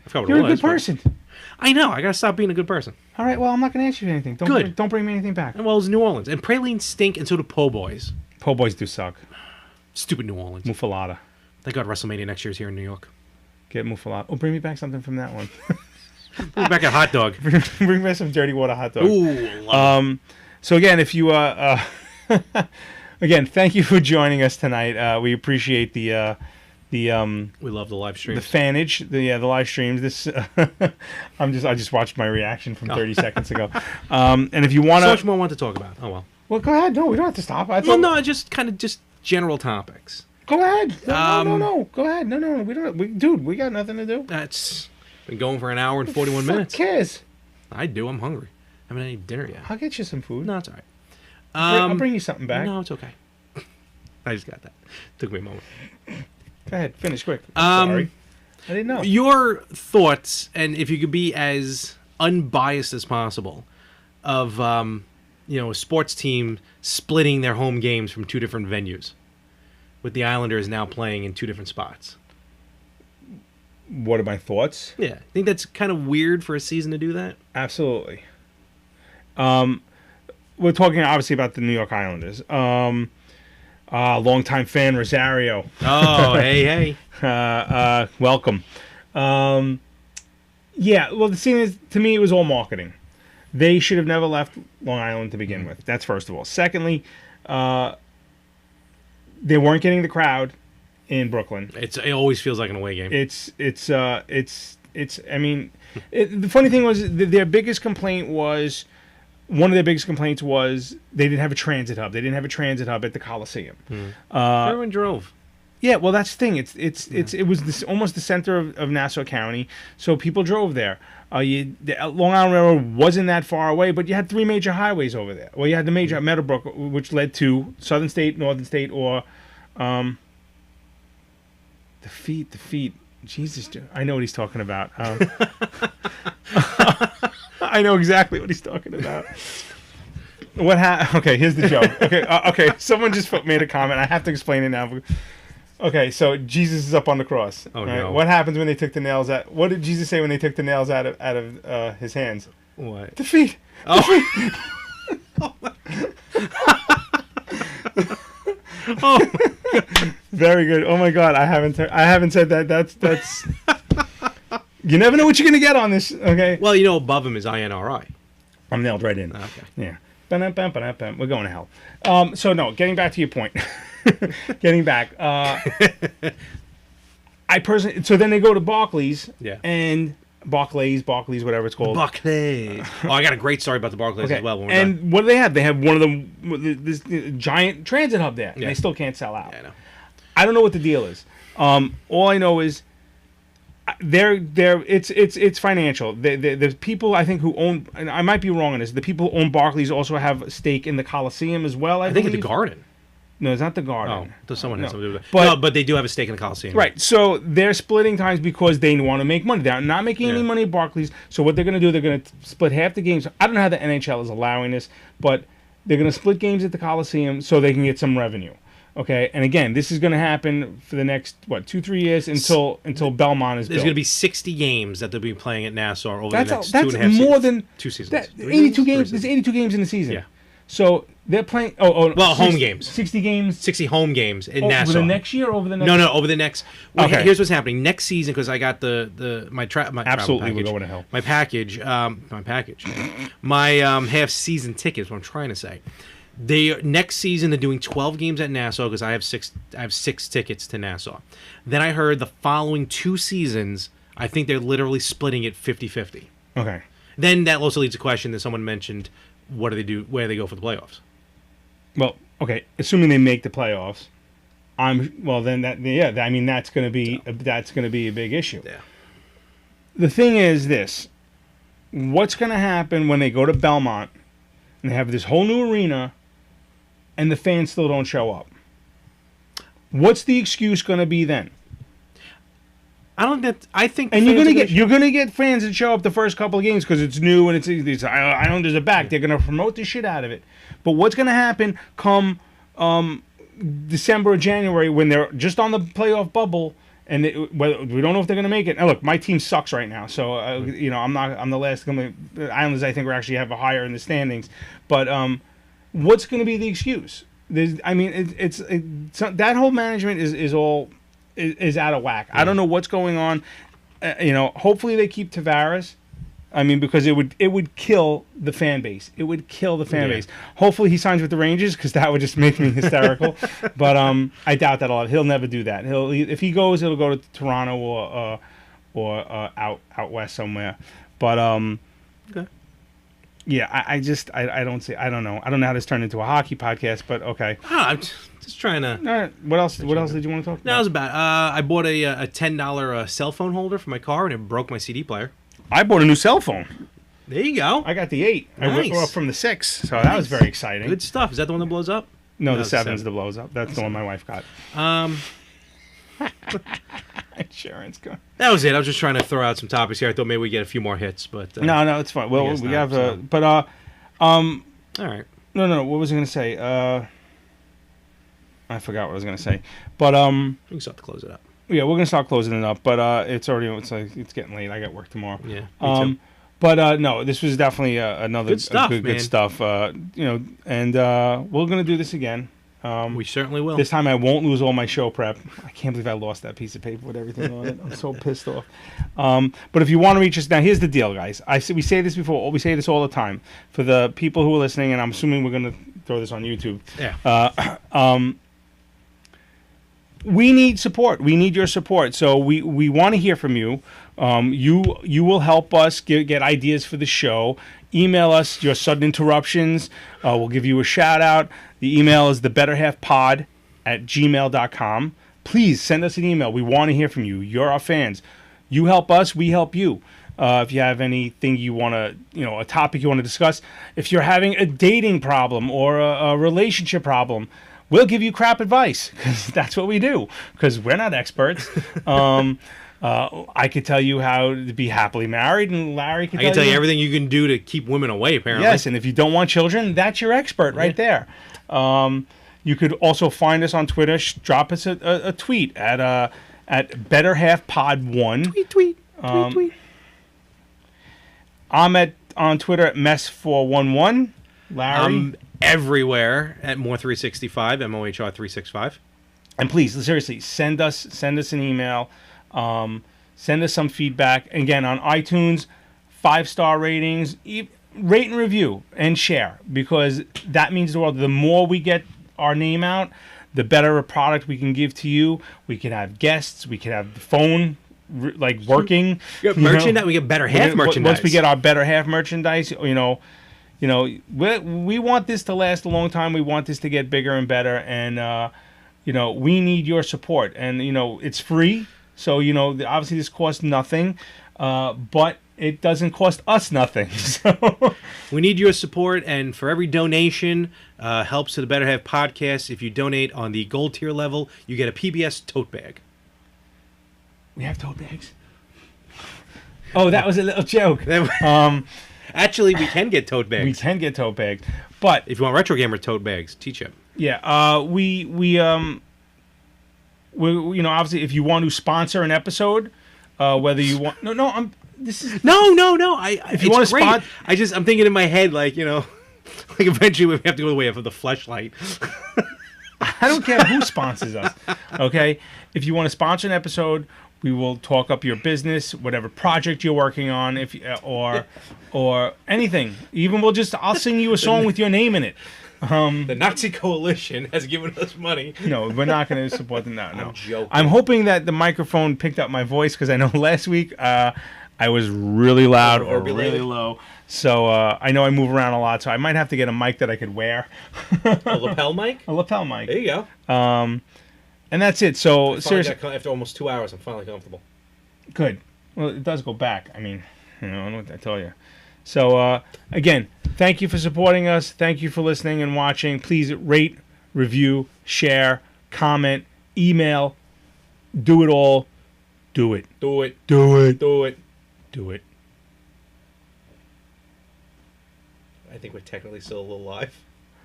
I forgot what You're it a was. good person. I know. I gotta stop being a good person. All right, well, I'm not going to ask you anything. Good. Don't bring me anything back. And well, it's New Orleans, and pralines stink, and so do po' boys. Po' boys do suck. Stupid New Orleans. Muffalata. Thank God WrestleMania next year is here in New York. Get muffalata. Oh, bring me back something from that one. We're back at hot dog. Bring me some dirty water hot dogs. Ooh. Love it. So again, if you again, thank you for joining us tonight. We appreciate the We love the live the streams. fanage, the live streams. This I just watched my reaction from 30 seconds ago. And if you want So to, much more I want to talk about. Oh well. well, go ahead. No, we don't have to stop. I Well, thought, no, just general topics. Go ahead. No, Um, no. Go ahead. No. We don't. Dude, we got nothing to do. That's been going for an hour and 41 Fuck minutes. cares? I do. I'm hungry. I haven't had any dinner yet. I'll get you some food. No, it's all right. I'll bring you something back. No, it's okay. I just got that. Took me a moment. Go ahead. Finish quick. Sorry. I didn't know. Your thoughts, and if you could be as unbiased as possible, of a sports team splitting their home games from 2 different venues, with the Islanders now playing in 2 different spots. What are my thoughts? Yeah, I think that's kind of weird for a season to do that. Absolutely. We're talking obviously about the New York Islanders. Longtime fan Rosario. Oh, hey. Welcome. Yeah, well, the thing is, to me, it was all marketing. They should have never left Long Island to begin with. That's first of all. Secondly, they weren't getting the crowd in Brooklyn. It always feels like an away game. I mean, the funny thing was their biggest complaint was, one of their biggest complaints was they didn't have a transit hub. They didn't have a transit hub at the Coliseum. Everyone drove. Yeah, well, that's the thing. It was almost the center of Nassau County, so people drove there. The Long Island Railroad wasn't that far away, but you had 3 major highways over there. Well, you had the major Meadowbrook, which led to Southern State, Northern State, or the feet. Jesus, I know what he's talking about. I know exactly what he's talking about. Okay, here's the joke. Okay. Someone just made a comment. I have to explain it now. Okay, so Jesus is up on the cross. Oh, right? no. What happens when they took the nails out? What did Jesus say when they took the nails out of his hands? What? Defeat. Oh. Oh. Very good. Oh my God, I haven't said that. That's. You never know what you're gonna get on this. Okay. Well, above him is INRI. I'm nailed right in. Okay. Yeah. Ba-dum-bum-ba-dum-bum. We're going to hell. So no, getting back to your point. Getting back. I personally. So then they go to Barclays. Yeah. And Barclays, whatever it's called. Barclays. Oh, I got a great story about the Barclays Okay. as well. When we're And done. what do they have? They have one of this giant transit hub there. Yeah. They still can't sell out. Yeah, I know. I don't know what the deal is. All I know is it's financial. The people I think who own, and I might be wrong on this, the people who own Barclays also have a stake in the Coliseum as well. I think in believe. the Garden. No, it's not the Garden. Oh, does someone have No. something to do with it? But- No, but they do have a stake in the Coliseum. Right. So they're splitting times because they want to make money. They're not making any Yeah. money at Barclays. So what they're going to do, they're going to split half the games. I don't know how the NHL is allowing this, but they're going to split games at the Coliseum so they can get some revenue. Okay. And again, this is going to happen for the next 2-3 years until Belmont is There's built. going to be 60 games that they'll be playing at Nassau over That's the next that's 2.5 more seasons. than 2 seasons. That, 3 82 seasons? games. 3 There's 82 games in the season. Yeah. So they're playing. Well, home games. 60 games 60 home games in over Nassau. the next year. Or over the next. No, over the next. Well, Okay. Here's what's happening next season because I got my travel Absolutely, we're package. going to hell. My package, my half season tickets. What I'm trying to say, next season they're doing 12 games at Nassau because I have six tickets to Nassau. Then I heard the following 2 seasons, I think they're literally splitting it 50-50. Okay. Then that also leads to a question that someone mentioned: what do they do? Where do they go for the playoffs? Well, okay. Assuming they make the playoffs, I mean that's going to be a big issue. Yeah. The thing is this: what's going to happen when they go to Belmont and they have this whole new arena, and the fans still don't show up? What's the excuse going to be then? I think. And fans you're gonna get fans that show up the first couple of games because it's new and it's Islanders are back. They're gonna promote the shit out of it. But what's gonna happen come December or January when they're just on the playoff bubble and we don't know if they're gonna make it. Now look, my team sucks right now, so I'm the last. The Islanders I think we actually have a higher in the standings, but what's gonna be the excuse? It's that whole management is out of whack. I don't know what's going on. Hopefully they keep Tavares. I mean, because it would kill the fan base. It would kill the fan base. Hopefully he signs with the Rangers because that would just make me hysterical. But I doubt that a lot. He'll never do that. If he goes, he'll go to Toronto or out west somewhere. But Okay. yeah, I don't know. I don't know how this turned into a hockey podcast, but okay. I'm just trying to. All right. What else did you want to talk about? No, it was about. I bought a $10 cell phone holder for my car, and it broke my CD player. I bought a new cell phone. There you go. I got the 8. I Nice. went up from the 6, so that was very exciting. Good stuff. Is that the one that blows up? No, the the 7's 7. the blows up. That's the one my wife got. Insurance go. That was it. I was just trying to throw out some topics here. I thought maybe we'd get a few more hits, but No, it's fine. Well, guess we not, have so. but all right. no. What was I going to say? I forgot what I was going to say. But We can start to close it up. yeah, we're going to start closing it up. But it's getting late. I got work tomorrow. Yeah. Me too. But no, this was definitely another Good stuff, good man. stuff. And we're going to do this again. We certainly will. This time I won't lose all my show prep. I can't believe I lost that piece of paper with everything on it. I'm so pissed off. But if you want to reach us now, here's the deal, guys. We say this before. We say this all the time. For the people who are listening, and I'm assuming we're going to throw this on YouTube. Yeah. We need support. We need your support. So we want to hear from you. You will help us get ideas for the show. Email us your sudden interruptions. We'll give you a shout out. The email is thebetterhalfpod@gmail.com. Please send us an email. We want to hear from you. You're our fans. You help us. We help you. If you have anything you want to, a topic you want to discuss, if you're having a dating problem or a relationship problem, we'll give you crap advice because that's what we do because we're not experts. I could tell you how to be happily married, and Larry I can tell you everything you can do to keep women away, apparently. Yes, and if you don't want children, that's your expert right there. You could also find us on Twitter. Drop us a tweet at BetterHalfPod1. Tweet. I'm on Twitter at Mess411. Larry. I'm everywhere at More365, MOHR365. And please, seriously, send us an email. Send us some feedback. Again, on iTunes, 5-star ratings, rate and review, and share, because that means the world. The more we get our name out, the better a product we can give to you. We can have guests. We can have the phone working. Merchandise. We get better half merchandise. Once we get our better half merchandise, we want this to last a long time. We want this to get bigger and better, and we need your support. And it's free, so obviously this costs nothing, but it doesn't cost us nothing. So We need your support, and for every donation helps to the Better Half podcast. If you donate on the gold tier level, you get a PBS tote bag. We have tote bags. Oh, that was a little joke. Actually, we can get tote bags. We can get tote bags, but If you want Retro Gamer tote bags, T-Chip. yeah, we you know, obviously, if you want to sponsor an episode, whether you want this is No. If you wanna great. spot- I'm thinking in my head, like, you know, like eventually we have to go the way of the fleshlight. I don't care who sponsors us. Okay, if you want to sponsor an episode, we will talk up your business, whatever project you're working on, if or anything. Even I'll sing you a song with your name in it. The Nazi Coalition has given us money. No, we're not going to support them. No. I'm joking. I'm hoping that the microphone picked up my voice because I know last week I was really loud or really low. So I know I move around a lot, so I might have to get a mic that I could wear. A lapel mic? A lapel mic. There you go. And that's it. So seriously, After almost 2 hours, I'm finally comfortable. good. Well, it does go back. I mean, you know, I don't know what I tell you. So again, thank you for supporting us. Thank you for listening and watching. Please rate, review, share, comment, email. Do it all. Do it. Do it. Do it. Do it. Do it. I think we're technically still a little live.